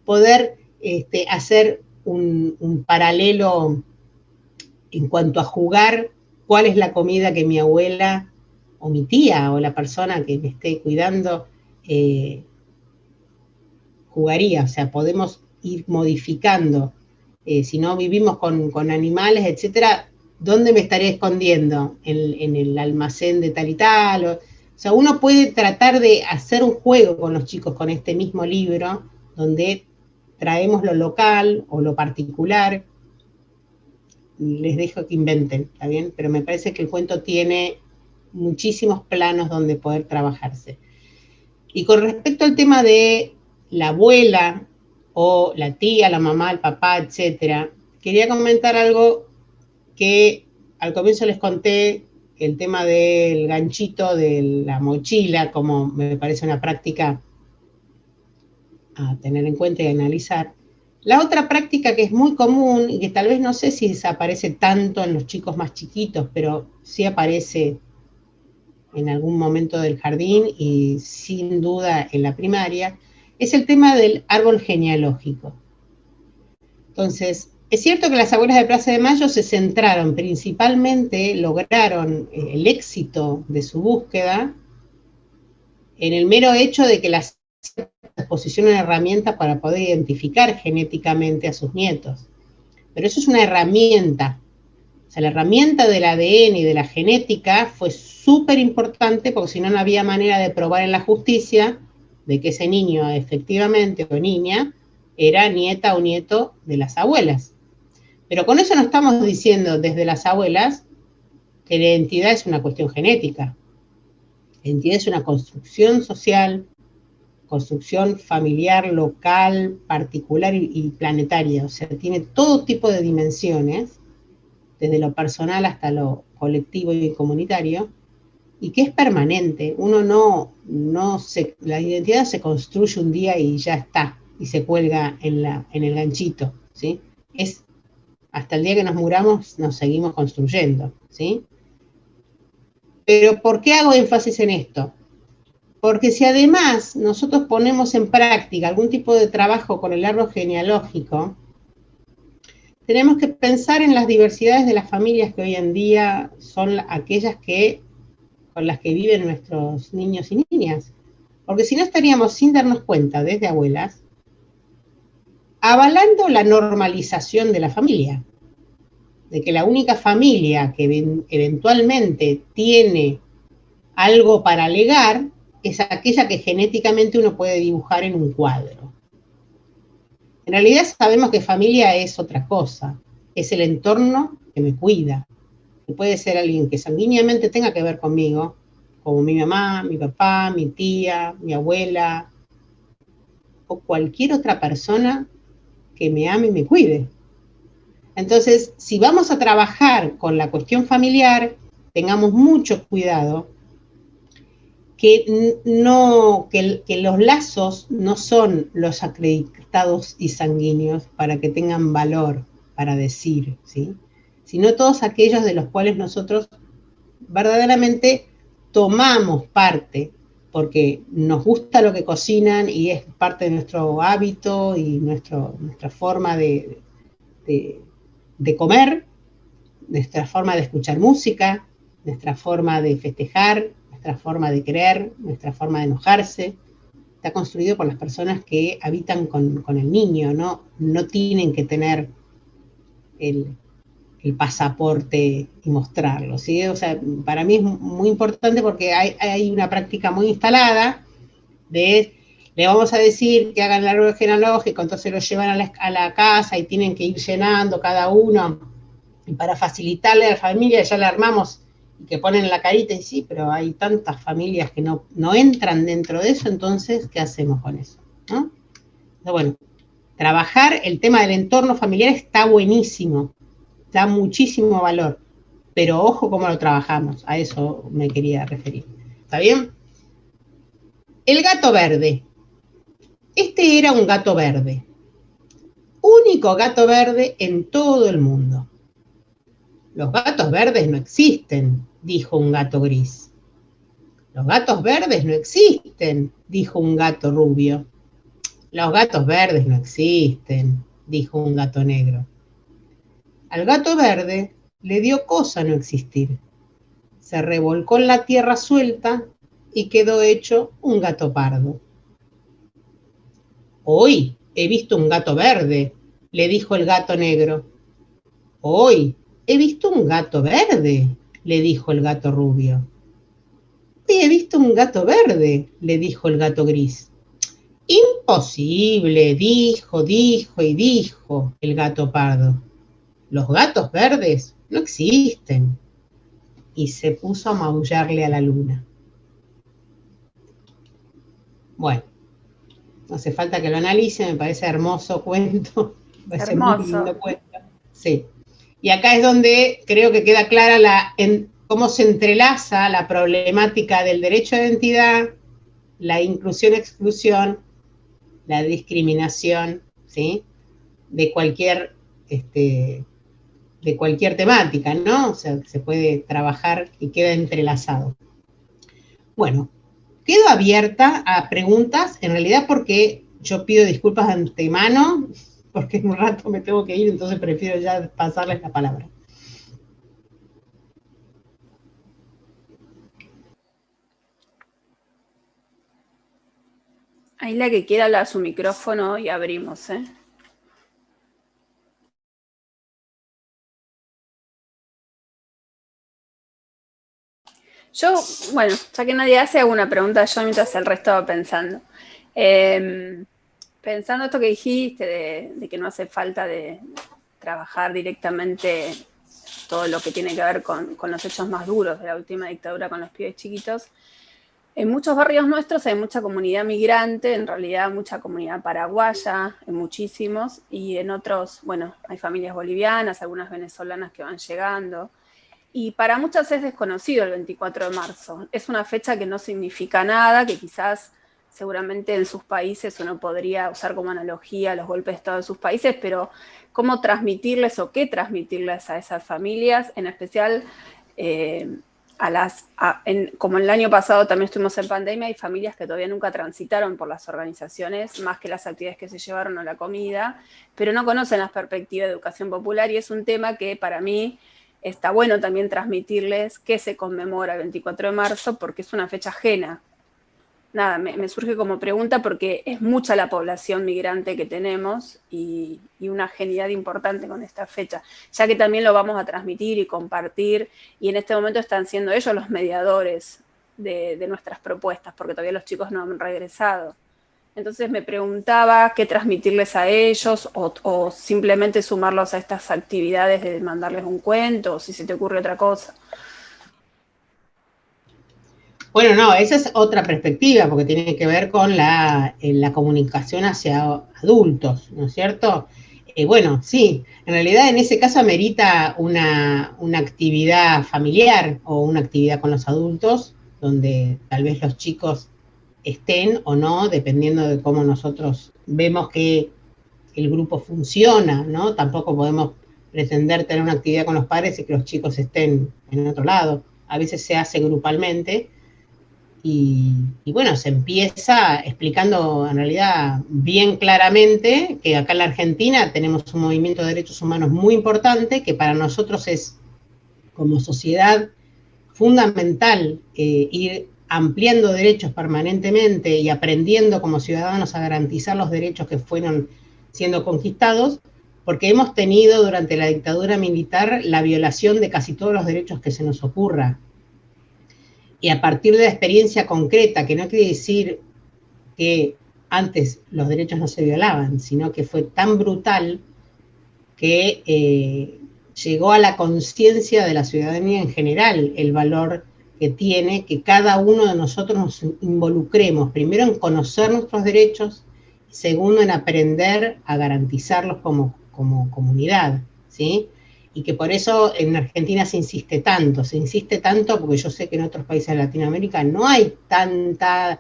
poder hacer un paralelo en cuanto a jugar cuál es la comida que mi abuela o mi tía o la persona que me esté cuidando jugaría, o sea, podemos ir modificando. Si no vivimos con animales, etcétera, ¿dónde me estaré escondiendo? En el almacén de tal y tal. O sea, uno puede tratar de hacer un juego con los chicos con este mismo libro, donde traemos lo local o lo particular. Les dejo que inventen, ¿está bien? Pero me parece que el cuento tiene muchísimos planos donde poder trabajarse. Y con respecto al tema de la abuela o la tía, la mamá, el papá, etcétera, quería comentar algo que al comienzo les conté, el tema del ganchito de la mochila, como me parece una práctica a tener en cuenta y analizar. La otra práctica que es muy común y que tal vez no sé si desaparece tanto en los chicos más chiquitos, pero sí aparece en algún momento del jardín y sin duda en la primaria, es el tema del árbol genealógico. Entonces, es cierto que las abuelas de Plaza de Mayo se centraron principalmente, lograron el éxito de su búsqueda en el mero hecho de que las posicionan herramientas para poder identificar genéticamente a sus nietos. Pero eso es una herramienta. O sea, la herramienta del ADN y de la genética fue súper importante porque si no, no había manera de probar en la justicia de que ese niño efectivamente o niña era nieta o nieto de las abuelas. Pero con eso no estamos diciendo desde las abuelas que la identidad es una cuestión genética. La identidad es una construcción social, construcción familiar, local, particular y planetaria. O sea, tiene todo tipo de dimensiones, desde lo personal hasta lo colectivo y comunitario, y que es permanente. Uno la identidad se construye un día y ya está, y se cuelga en el ganchito, ¿sí? Es hasta el día que nos muramos, nos seguimos construyendo, ¿sí? Pero ¿por qué hago énfasis en esto? Porque si además nosotros ponemos en práctica algún tipo de trabajo con el árbol genealógico, tenemos que pensar en las diversidades de las familias que hoy en día son aquellas con las que viven nuestros niños y niñas. Porque si no estaríamos, sin darnos cuenta, desde abuelas, avalando la normalización de la familia. De que la única familia que eventualmente tiene algo para legar es aquella que genéticamente uno puede dibujar en un cuadro. En realidad sabemos que familia es otra cosa, es el entorno que me cuida, que puede ser alguien que sanguíneamente tenga que ver conmigo, como mi mamá, mi papá, mi tía, mi abuela, o cualquier otra persona que me ame y me cuide. Entonces, si vamos a trabajar con la cuestión familiar, tengamos mucho cuidado que los lazos no son los acreditados y sanguíneos para que tengan valor para decir, ¿sí? Sino todos aquellos de los cuales nosotros verdaderamente tomamos parte, porque nos gusta lo que cocinan y es parte de nuestro hábito y nuestra forma de comer, nuestra forma de escuchar música, nuestra forma de festejar, nuestra forma de querer, nuestra forma de enojarse. Está construido por las personas que habitan con el niño, ¿no? No tienen que tener el pasaporte y mostrarlo, ¿sí? O sea, para mí es muy importante porque hay una práctica muy instalada le vamos a decir que hagan el árbol genealógico, entonces lo llevan a la casa y tienen que ir llenando cada uno, y para facilitarle a la familia ya le armamos, y que ponen la carita, y sí, pero hay tantas familias que no entran dentro de eso, entonces, ¿qué hacemos con eso? ¿No? Entonces, bueno, trabajar el tema del entorno familiar está buenísimo, da muchísimo valor, pero ojo cómo lo trabajamos, a eso me quería referir. ¿Está bien? El gato verde. Este era un gato verde, único gato verde en todo el mundo. Los gatos verdes no existen, dijo un gato gris. Los gatos verdes no existen, dijo un gato rubio. Los gatos verdes no existen, dijo un gato negro. Al gato verde le dio cosa no existir. Se revolcó en la tierra suelta y quedó hecho un gato pardo. Hoy he visto un gato verde, le dijo el gato negro. Hoy he visto un gato verde, le dijo el gato rubio. Hoy he visto un gato verde, le dijo el gato gris. Imposible, dijo y dijo el gato pardo. Los gatos verdes no existen. Y se puso a maullarle a la luna. Bueno, no hace falta que lo analice, me parece hermoso cuento. Me parece muy lindo cuento. Sí. Y acá es donde creo que queda clara cómo se entrelaza la problemática del derecho de identidad, la inclusión-exclusión, la discriminación, ¿sí? De cualquier temática, ¿no? O sea, se puede trabajar y queda entrelazado. Bueno, quedo abierta a preguntas, en realidad porque yo pido disculpas de antemano, porque en un rato me tengo que ir, entonces prefiero ya pasarles la palabra. Ahí la que quiera hablar a su micrófono y abrimos, ¿eh? Yo, bueno, ya que nadie hace, hago una pregunta yo mientras el resto va pensando. Pensando esto que dijiste, de que no hace falta de trabajar directamente todo lo que tiene que ver con los hechos más duros de la última dictadura con los pibes chiquitos, en muchos barrios nuestros hay mucha comunidad migrante, en realidad mucha comunidad paraguaya, en muchísimos, y en otros, bueno, hay familias bolivianas, algunas venezolanas que van llegando, y para muchas es desconocido el 24 de marzo. Es una fecha que no significa nada, que quizás seguramente en sus países uno podría usar como analogía los golpes de Estado de sus países, pero cómo transmitirles o qué transmitirles a esas familias, en especial como el año pasado también estuvimos en pandemia, hay familias que todavía nunca transitaron por las organizaciones, más que las actividades que se llevaron a la comida, pero no conocen las perspectivas de educación popular, y es un tema que para mí está bueno también transmitirles que se conmemora el 24 de marzo, porque es una fecha ajena. Nada, me surge como pregunta porque es mucha la población migrante que tenemos y una ajenidad importante con esta fecha, ya que también lo vamos a transmitir y compartir, y en este momento están siendo ellos los mediadores de nuestras propuestas, porque todavía los chicos no han regresado. Entonces me preguntaba qué transmitirles a ellos o simplemente sumarlos a estas actividades de mandarles un cuento, o si se te ocurre otra cosa. Bueno, no, esa es otra perspectiva, porque tiene que ver con la comunicación hacia adultos, ¿no es cierto? Bueno, sí, en realidad en ese caso amerita una actividad familiar o una actividad con los adultos, donde tal vez los chicos estén o no, dependiendo de cómo nosotros vemos que el grupo funciona, ¿no? Tampoco podemos pretender tener una actividad con los padres y que los chicos estén en otro lado. A veces se hace grupalmente y bueno, se empieza explicando en realidad bien claramente que acá en la Argentina tenemos un movimiento de derechos humanos muy importante, que para nosotros es como sociedad fundamental ir ampliando derechos permanentemente y aprendiendo como ciudadanos a garantizar los derechos que fueron siendo conquistados, porque hemos tenido durante la dictadura militar la violación de casi todos los derechos que se nos ocurra. Y a partir de la experiencia concreta, que no quiere decir que antes los derechos no se violaban, sino que fue tan brutal que llegó a la conciencia de la ciudadanía en general el valor que tiene que cada uno de nosotros nos involucremos, primero en conocer nuestros derechos, segundo en aprender a garantizarlos como comunidad, ¿sí? Y que por eso en Argentina se insiste tanto porque yo sé que en otros países de Latinoamérica no hay tanta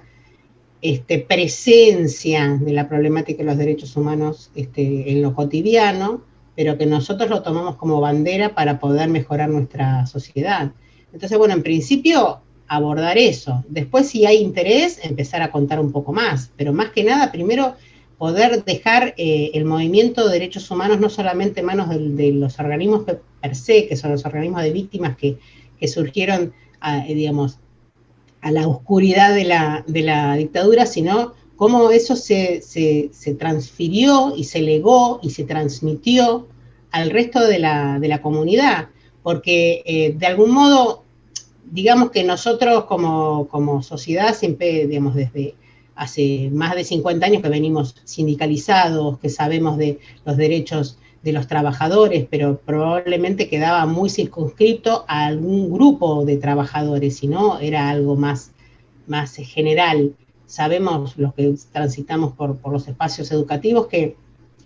presencia de la problemática de los derechos humanos en lo cotidiano, pero que nosotros lo tomamos como bandera para poder mejorar nuestra sociedad. Entonces, bueno, en principio abordar eso. Después, si hay interés, empezar a contar un poco más. Pero más que nada, primero, poder dejar el movimiento de derechos humanos no solamente en manos de los organismos per se, que son los organismos de víctimas que surgieron, digamos, a la oscuridad de la dictadura, sino cómo eso se transfirió y se legó y se transmitió al resto de la comunidad. Porque de algún modo, digamos que nosotros como sociedad siempre, digamos, desde hace más de 50 años que venimos sindicalizados, que sabemos de los derechos de los trabajadores, pero probablemente quedaba muy circunscrito a algún grupo de trabajadores, si no era algo más general. Sabemos los que transitamos por los espacios educativos que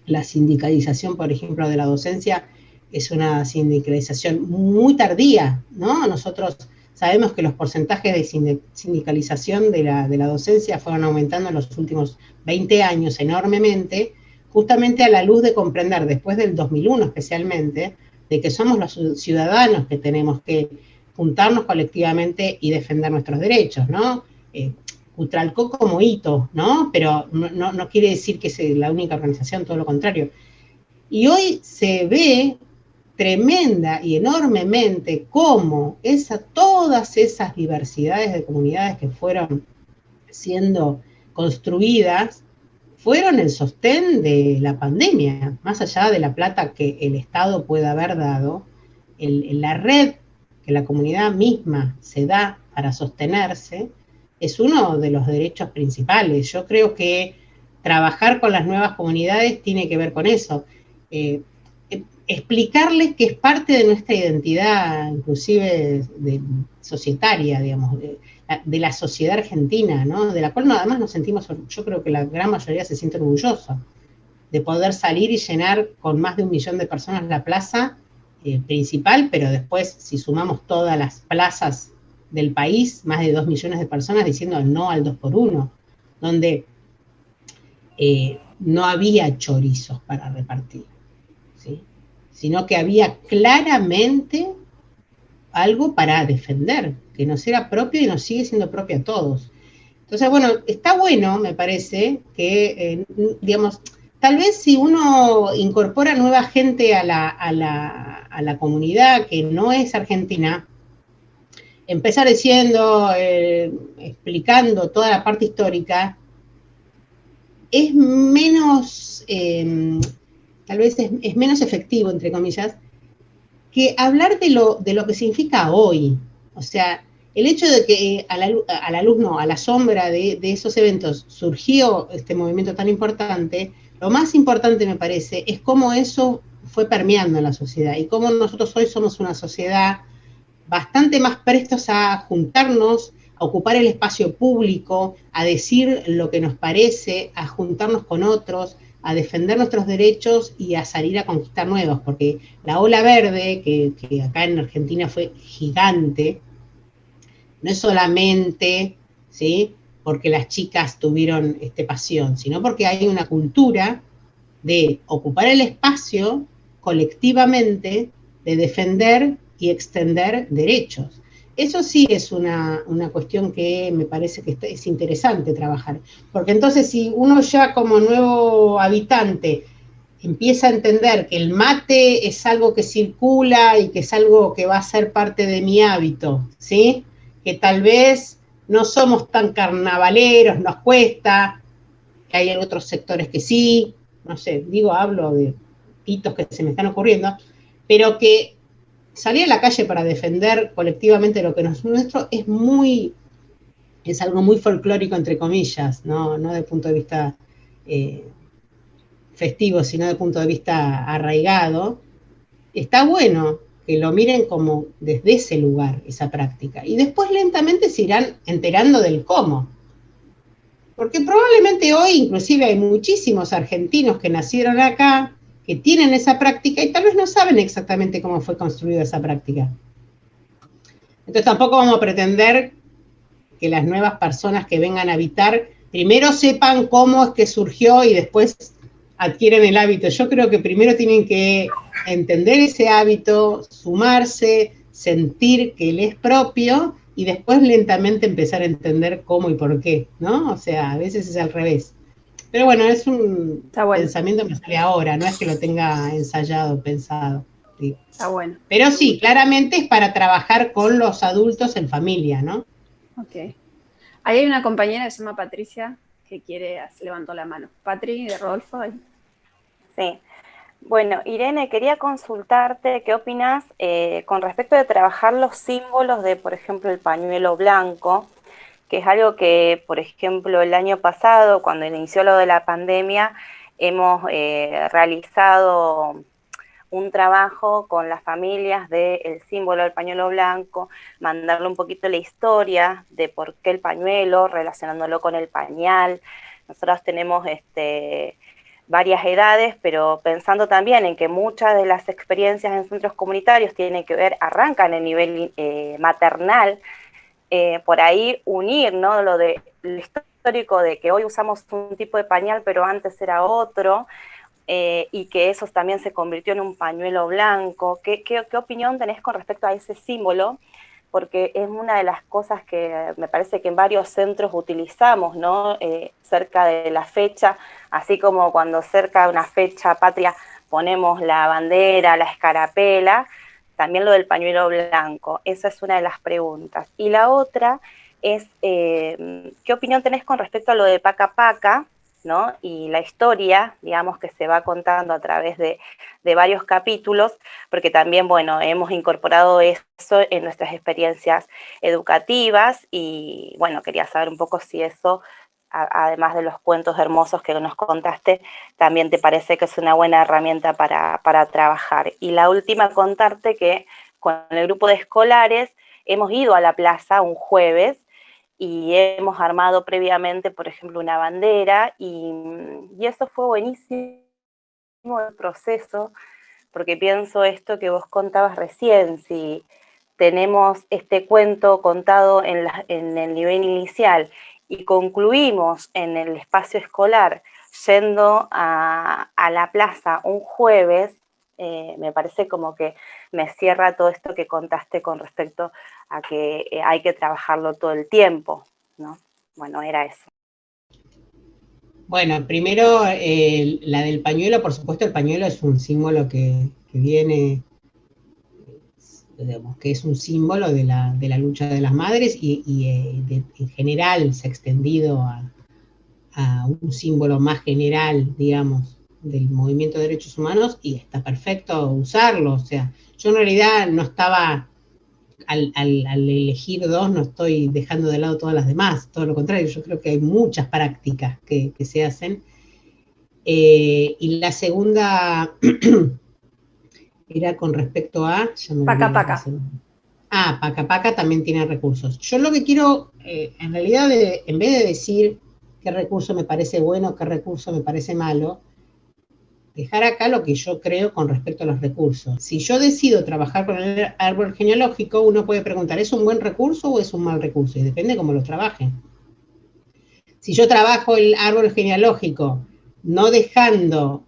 la sindicalización, por ejemplo, de la docencia es una sindicalización muy tardía, ¿no? Nosotros sabemos que los porcentajes de sindicalización de la docencia fueron aumentando en los últimos 20 años enormemente, justamente a la luz de comprender, después del 2001 especialmente, de que somos los ciudadanos que tenemos que juntarnos colectivamente y defender nuestros derechos, ¿no? Utralcó como hito, ¿no? Pero no quiere decir que es la única organización, todo lo contrario. Y hoy se ve tremenda y enormemente cómo todas esas diversidades de comunidades que fueron siendo construidas fueron el sostén de la pandemia, más allá de la plata que el Estado pueda haber dado, la red que la comunidad misma se da para sostenerse es uno de los derechos principales. Yo creo que trabajar con las nuevas comunidades tiene que ver con eso. Explicarles que es parte de nuestra identidad, inclusive societaria, digamos, de la sociedad argentina, ¿no? De la cual además nos sentimos, yo creo que la gran mayoría se siente orgullosa de poder salir y llenar con más de 1 millón de personas la plaza principal, pero después, si sumamos todas las plazas del país, más de 2 millones de personas diciendo no al 2x1, donde no había chorizos para repartir, ¿sí? Sino que había claramente algo para defender, que nos era propio y nos sigue siendo propio a todos. Entonces, bueno, está bueno, me parece, que, digamos, tal vez si uno incorpora nueva gente a la comunidad que no es argentina, empezar diciendo, explicando toda la parte histórica, es menos, tal vez es menos efectivo, entre comillas, que hablar de lo que significa hoy. O sea, el hecho de que a la sombra de esos eventos surgió este movimiento tan importante, lo más importante me parece es cómo eso fue permeando en la sociedad y cómo nosotros hoy somos una sociedad bastante más prestos a juntarnos, a ocupar el espacio público, a decir lo que nos parece, a juntarnos con otros, a defender nuestros derechos y a salir a conquistar nuevos, porque la ola verde, que acá en Argentina fue gigante, no es solamente, ¿sí?, porque las chicas tuvieron pasión, sino porque hay una cultura de ocupar el espacio colectivamente, de defender y extender derechos. Eso sí es una cuestión que me parece que es interesante trabajar, porque entonces si uno ya como nuevo habitante empieza a entender que el mate es algo que circula y que es algo que va a ser parte de mi hábito, ¿sí?, que tal vez no somos tan carnavaleros, nos cuesta, que hay otros sectores que sí, no sé, hablo de hitos que se me están ocurriendo, pero que salir a la calle para defender colectivamente lo que no es nuestro es muy es algo muy folclórico, entre comillas, no desde el punto de vista festivo, sino desde el punto de vista arraigado, está bueno que lo miren como desde ese lugar, esa práctica. Y después lentamente se irán enterando del cómo. Porque probablemente hoy inclusive hay muchísimos argentinos que nacieron acá, que tienen esa práctica y tal vez no saben exactamente cómo fue construida esa práctica. Entonces tampoco vamos a pretender que las nuevas personas que vengan a habitar primero sepan cómo es que surgió y después adquieren el hábito. Yo creo que primero tienen que entender ese hábito, sumarse, sentir que él es propio y después lentamente empezar a entender cómo y por qué, ¿no? O sea, a veces es al revés. Pero bueno, es un pensamiento que me sale ahora, no es que lo tenga ensayado, pensado. Digo. Está bueno. Pero sí, claramente es para trabajar con los adultos en familia, ¿no? Ok. Ahí hay una compañera que se llama Patricia que levantó la mano. Patri, de Rodolfo. Sí. Bueno, Irene, quería consultarte qué opinas con respecto de trabajar los símbolos de, por ejemplo, el pañuelo blanco, que es algo que, por ejemplo, el año pasado, cuando inició lo de la pandemia, hemos realizado un trabajo con las familias del símbolo del pañuelo blanco, mandarle un poquito la historia de por qué el pañuelo, relacionándolo con el pañal. Nosotros tenemos varias edades, pero pensando también en que muchas de las experiencias en centros comunitarios tienen que ver, arrancan en nivel maternal, por ahí unir, ¿no? Lo histórico de que hoy usamos un tipo de pañal, pero antes era otro, y que eso también se convirtió en un pañuelo blanco. ¿Qué opinión tenés con respecto a ese símbolo? Porque es una de las cosas que me parece que en varios centros utilizamos, ¿no? Cerca de la fecha, así como cuando cerca de una fecha patria ponemos la bandera, la escarapela, también lo del pañuelo blanco. Esa es una de las preguntas. Y la otra es, ¿qué opinión tenés con respecto a lo de Paca Paca, ¿no? Y la historia, digamos, que se va contando a través de varios capítulos, porque también, bueno, hemos incorporado eso en nuestras experiencias educativas y, bueno, quería saber un poco si eso, además de los cuentos hermosos que nos contaste, también te parece que es una buena herramienta para trabajar. Y la última, contarte que con el grupo de escolares hemos ido a la plaza un jueves y hemos armado previamente, por ejemplo, una bandera, y eso fue buenísimo el proceso, porque pienso esto que vos contabas recién, si tenemos este cuento contado en el nivel inicial y concluimos en el espacio escolar yendo a la plaza un jueves, me parece como que me cierra todo esto que contaste con respecto a que hay que trabajarlo todo el tiempo, ¿no? Bueno, era eso. Bueno, primero la del pañuelo, por supuesto el pañuelo es un símbolo que viene, digamos, que es un símbolo de la lucha de las madres y en general se ha extendido a un símbolo más general, digamos, del movimiento de derechos humanos y está perfecto usarlo. O sea, yo en realidad no estaba, al elegir dos, no estoy dejando de lado todas las demás, todo lo contrario, yo creo que hay muchas prácticas que se hacen. Y la segunda era con respecto a... Paca Paca. Paca Paca también tiene recursos. Yo lo que quiero, en realidad, en vez de decir qué recurso me parece bueno, qué recurso me parece malo, dejar acá lo que yo creo con respecto a los recursos. Si yo decido trabajar con el árbol genealógico, uno puede preguntar, ¿es un buen recurso o es un mal recurso? Y depende cómo lo trabaje. Si yo trabajo el árbol genealógico no dejando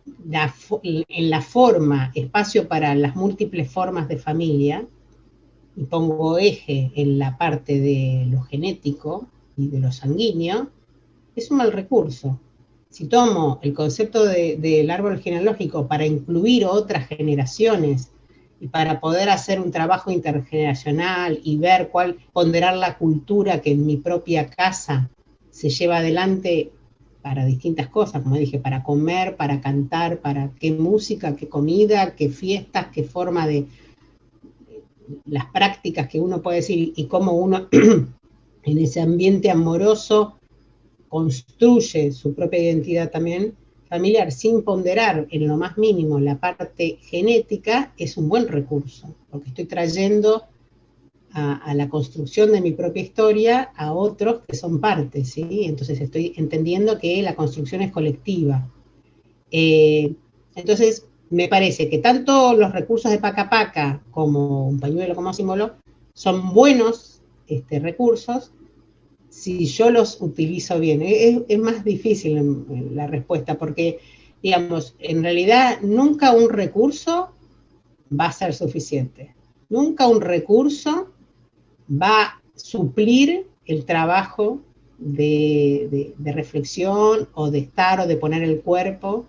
en la forma espacio para las múltiples formas de familia, y pongo eje en la parte de lo genético y de lo sanguíneo, es un mal recurso. Si tomo el concepto del árbol genealógico para incluir otras generaciones y para poder hacer un trabajo intergeneracional y ver ponderar la cultura que en mi propia casa se lleva adelante para distintas cosas, como dije, para comer, para cantar, para qué música, qué comida, qué fiestas, qué forma de las prácticas que uno puede decir y cómo uno en ese ambiente amoroso, construye su propia identidad también familiar, sin ponderar en lo más mínimo la parte genética, es un buen recurso, porque estoy trayendo a la construcción de mi propia historia a otros que son partes, ¿sí? Entonces estoy entendiendo que la construcción es colectiva. Entonces, me parece que tanto los recursos de Paca Paca como un pañuelo como símbolo son buenos recursos si yo los utilizo bien. Es más difícil la respuesta porque, digamos, en realidad nunca un recurso va a ser suficiente. Nunca un recurso va a suplir el trabajo de reflexión o de estar o de poner el cuerpo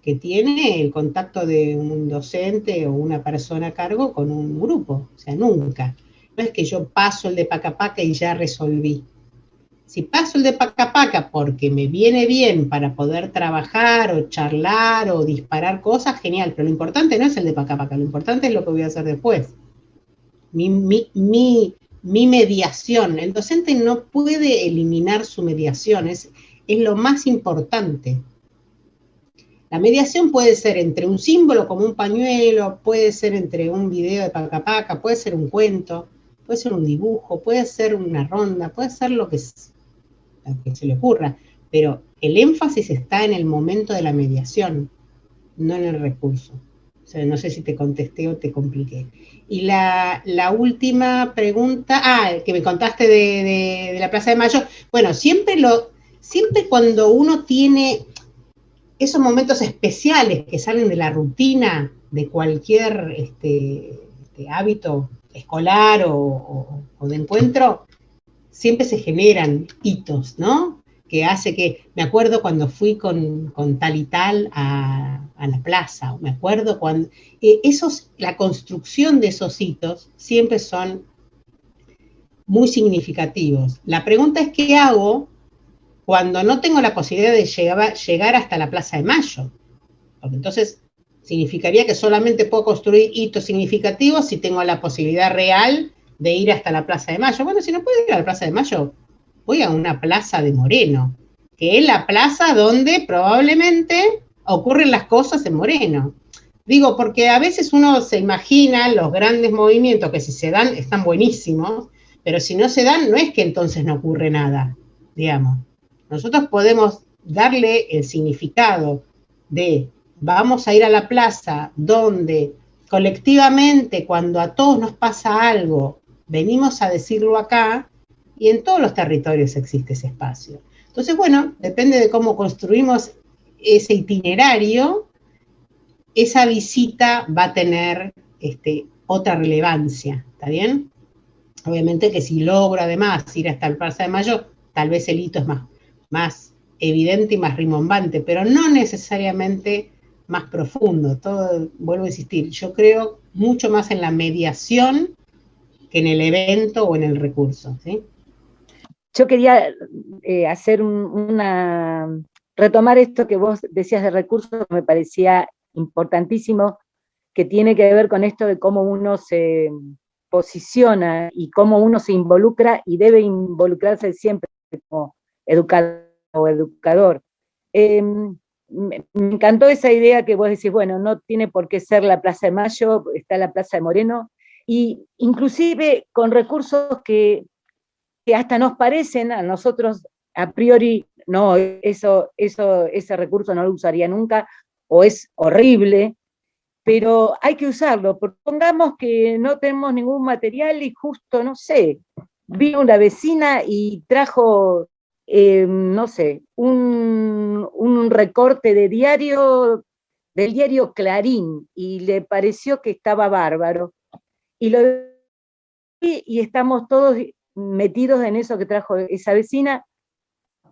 que tiene el contacto de un docente o una persona a cargo con un grupo. O sea, nunca. No es que yo paso el de Paca Paca y ya resolví. Si paso el de Paca Paca porque me viene bien para poder trabajar o charlar o disparar cosas, genial, pero lo importante no es el de Paca Paca, lo importante es lo que voy a hacer después. Mi mediación, el docente no puede eliminar su mediación, es lo más importante. La mediación puede ser entre un símbolo como un pañuelo, puede ser entre un video de Paca Paca, puede ser un cuento, puede ser un dibujo, puede ser una ronda, puede ser lo que se le ocurra, pero el énfasis está en el momento de la mediación, no en el recurso. O sea, no sé si te contesté o te compliqué. Y la última pregunta, que me contaste de la Plaza de Mayo, bueno, siempre cuando uno tiene esos momentos especiales que salen de la rutina de cualquier hábito escolar o de encuentro, siempre se generan hitos, ¿no? Que hace que, me acuerdo cuando fui con tal y tal a la plaza, o me acuerdo cuando, la construcción de esos hitos siempre son muy significativos. La pregunta es, ¿qué hago cuando no tengo la posibilidad de llegar hasta la Plaza de Mayo? Porque entonces significaría que solamente puedo construir hitos significativos si tengo la posibilidad real de ir hasta la Plaza de Mayo. Bueno, si no puedo ir a la Plaza de Mayo, voy a una plaza de Moreno, que es la plaza donde probablemente ocurren las cosas en Moreno. Digo, porque a veces uno se imagina los grandes movimientos que si se dan están buenísimos, pero si no se dan no es que entonces no ocurre nada, digamos. Nosotros podemos darle el significado de vamos a ir a la plaza donde colectivamente cuando a todos nos pasa algo, venimos a decirlo acá, y en todos los territorios existe ese espacio. Entonces, bueno, depende de cómo construimos ese itinerario, esa visita va a tener otra relevancia, ¿está bien? Obviamente que si logro además ir hasta el Plaza de Mayo, tal vez el hito es más evidente y más rimbombante, pero no necesariamente más profundo. Todo, vuelvo a insistir, yo creo mucho más en la mediación que en el evento o en el recurso, ¿sí? Yo quería retomar esto que vos decías de recursos, me parecía importantísimo, que tiene que ver con esto de cómo uno se posiciona y cómo uno se involucra y debe involucrarse siempre como educador o educador. Me encantó esa idea que vos decís, bueno, no tiene por qué ser la Plaza de Mayo, está la Plaza de Moreno, y inclusive con recursos que hasta nos parecen a nosotros a priori, no, ese recurso no lo usaría nunca, o es horrible, pero hay que usarlo, porque pongamos que no tenemos ningún material y justo, no sé, vino una vecina y trajo, no sé, un recorte del diario Clarín, y le pareció que estaba bárbaro, y estamos todos metidos en eso que trajo esa vecina,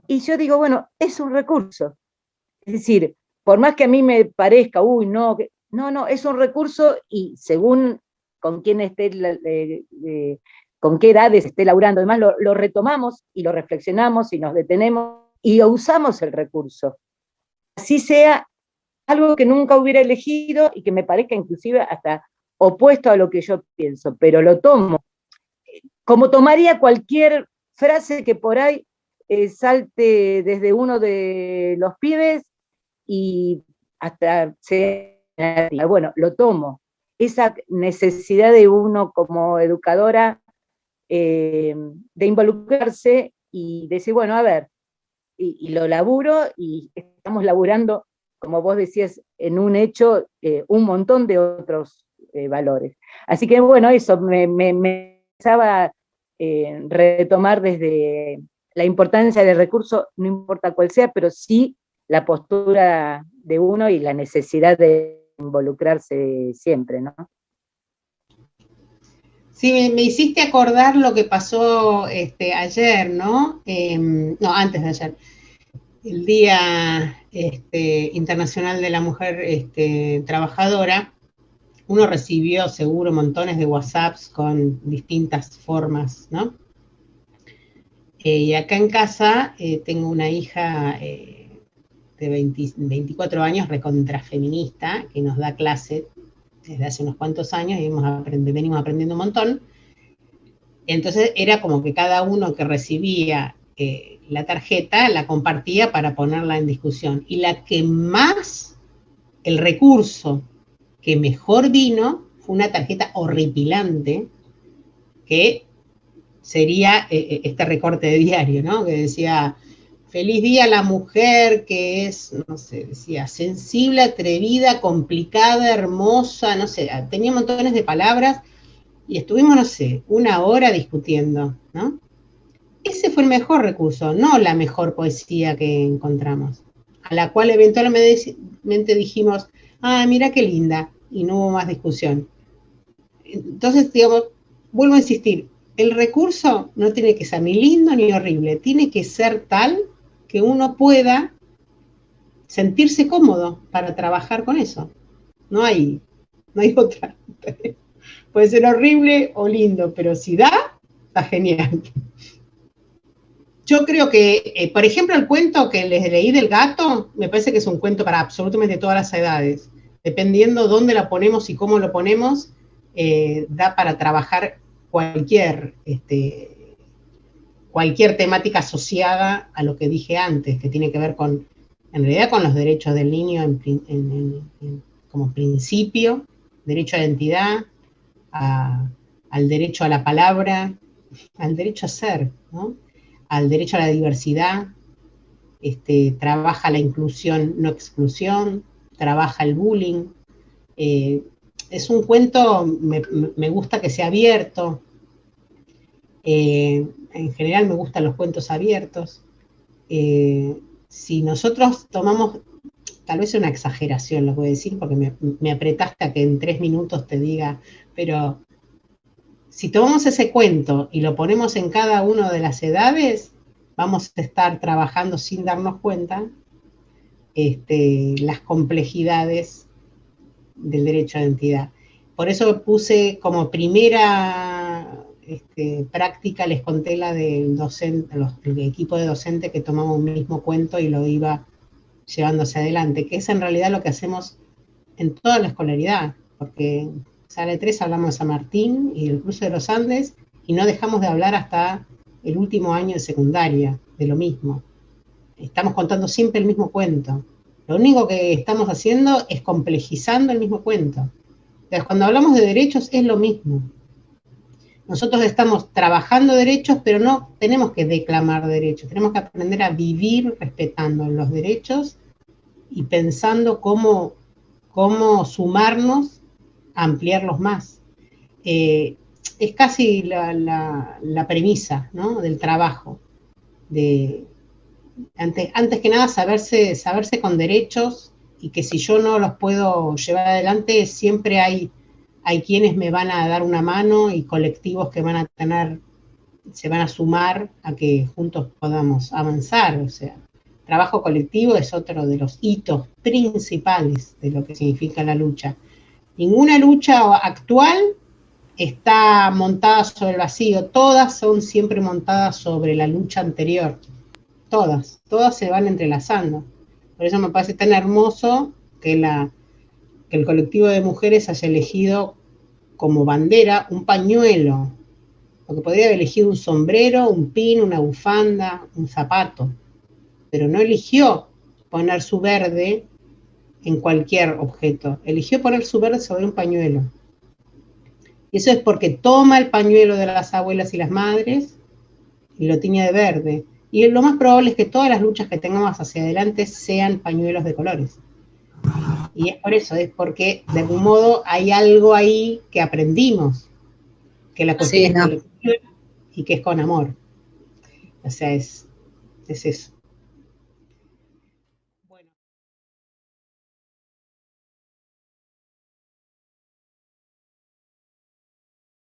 y yo digo, bueno, es un recurso. Es decir, por más que a mí me parezca, uy, no, no, es un recurso, y según con quién esté, con qué edades esté laburando, además lo retomamos y lo reflexionamos y nos detenemos y usamos el recurso. Así sea algo que nunca hubiera elegido y que me parezca inclusive hasta opuesto a lo que yo pienso, pero lo tomo. Como tomaría cualquier frase que por ahí salte desde uno de los pibes y hasta bueno, lo tomo. Esa necesidad de uno como educadora de involucrarse y decir, bueno, a ver, y lo laburo, y estamos laburando, como vos decías, en un hecho, un montón de otros valores. Así que bueno, eso me empezaba a retomar desde la importancia del recurso, no importa cuál sea, pero sí la postura de uno y la necesidad de involucrarse siempre, ¿no? Sí, me hiciste acordar lo que pasó ayer, ¿no? No, antes de ayer, el Día Internacional de la Mujer Trabajadora. Uno recibió seguro montones de WhatsApps con distintas formas, ¿no? Y acá en casa tengo una hija de 24 años, recontrafeminista, que nos da clase desde hace unos cuantos años y venimos aprendiendo un montón. Entonces era como que cada uno que recibía la tarjeta la compartía para ponerla en discusión. Y la que más, el recurso que mejor vino fue una tarjeta horripilante que sería este recorte de diario, ¿no? Que decía, feliz día a la mujer que es, no sé, decía, sensible, atrevida, complicada, hermosa, no sé, tenía montones de palabras y estuvimos, no sé, una hora discutiendo, ¿no? Ese fue el mejor recurso, no la mejor poesía que encontramos, a la cual eventualmente dijimos, ah, mira qué linda, y no hubo más discusión. Entonces, digamos, vuelvo a insistir, el recurso no tiene que ser ni lindo ni horrible, tiene que ser tal que uno pueda sentirse cómodo para trabajar con eso. No hay otra. Puede ser horrible o lindo, pero si da, está genial. Yo creo que, por ejemplo, el cuento que les leí del gato, me parece que es un cuento para absolutamente todas las edades. Dependiendo dónde la ponemos y cómo lo ponemos, da para trabajar cualquier temática asociada a lo que dije antes, que tiene que ver con, en realidad, con los derechos del niño como principio, derecho a la identidad, al derecho a la palabra, al derecho a ser, ¿no? Al derecho a la diversidad, trabaja la inclusión, no exclusión, trabaja el bullying. Es un cuento, me gusta que sea abierto. En general me gustan los cuentos abiertos. Si nosotros tomamos, tal vez es una exageración lo que voy a decir, porque me apretaste a que en 3 minutos te diga, pero si tomamos ese cuento y lo ponemos en cada una de las edades, vamos a estar trabajando sin darnos cuenta las complejidades del derecho a identidad. Por eso puse como primera práctica, les conté la del docente, el equipo de docentes que tomaba un mismo cuento y lo iba llevándose adelante, que es en realidad lo que hacemos en toda la escolaridad, porque sale 3 hablamos de San Martín y del cruce de los Andes, y no dejamos de hablar hasta el último año de secundaria, de lo mismo. Estamos contando siempre el mismo cuento. Lo único que estamos haciendo es complejizando el mismo cuento. Entonces, cuando hablamos de derechos es lo mismo. Nosotros estamos trabajando derechos, pero no tenemos que declamar derechos. Tenemos que aprender a vivir respetando los derechos y pensando cómo sumarnos a ampliarlos más. Es casi la premisa, ¿no?, del trabajo. Antes que nada, saberse con derechos, y que si yo no los puedo llevar adelante, siempre hay quienes me van a dar una mano y colectivos que se van a sumar a que juntos podamos avanzar. O sea, trabajo colectivo es otro de los hitos principales de lo que significa la lucha. Ninguna lucha actual está montada sobre el vacío, todas son siempre montadas sobre la lucha anterior. Todas se van entrelazando. Por eso me parece tan hermoso que el colectivo de mujeres haya elegido como bandera un pañuelo porque podría haber elegido un sombrero, un pin, una bufanda, un zapato, pero no eligió poner su verde en cualquier objeto, eligió poner su verde sobre un pañuelo. Y eso es porque toma el pañuelo de las abuelas y las madres y lo tiñe de verde. Y lo más probable es que todas las luchas que tengamos hacia adelante sean pañuelos de colores. Y es por eso, es porque de algún modo hay algo ahí que aprendimos, que la cuestión es colectiva y que es con amor. O sea, es eso.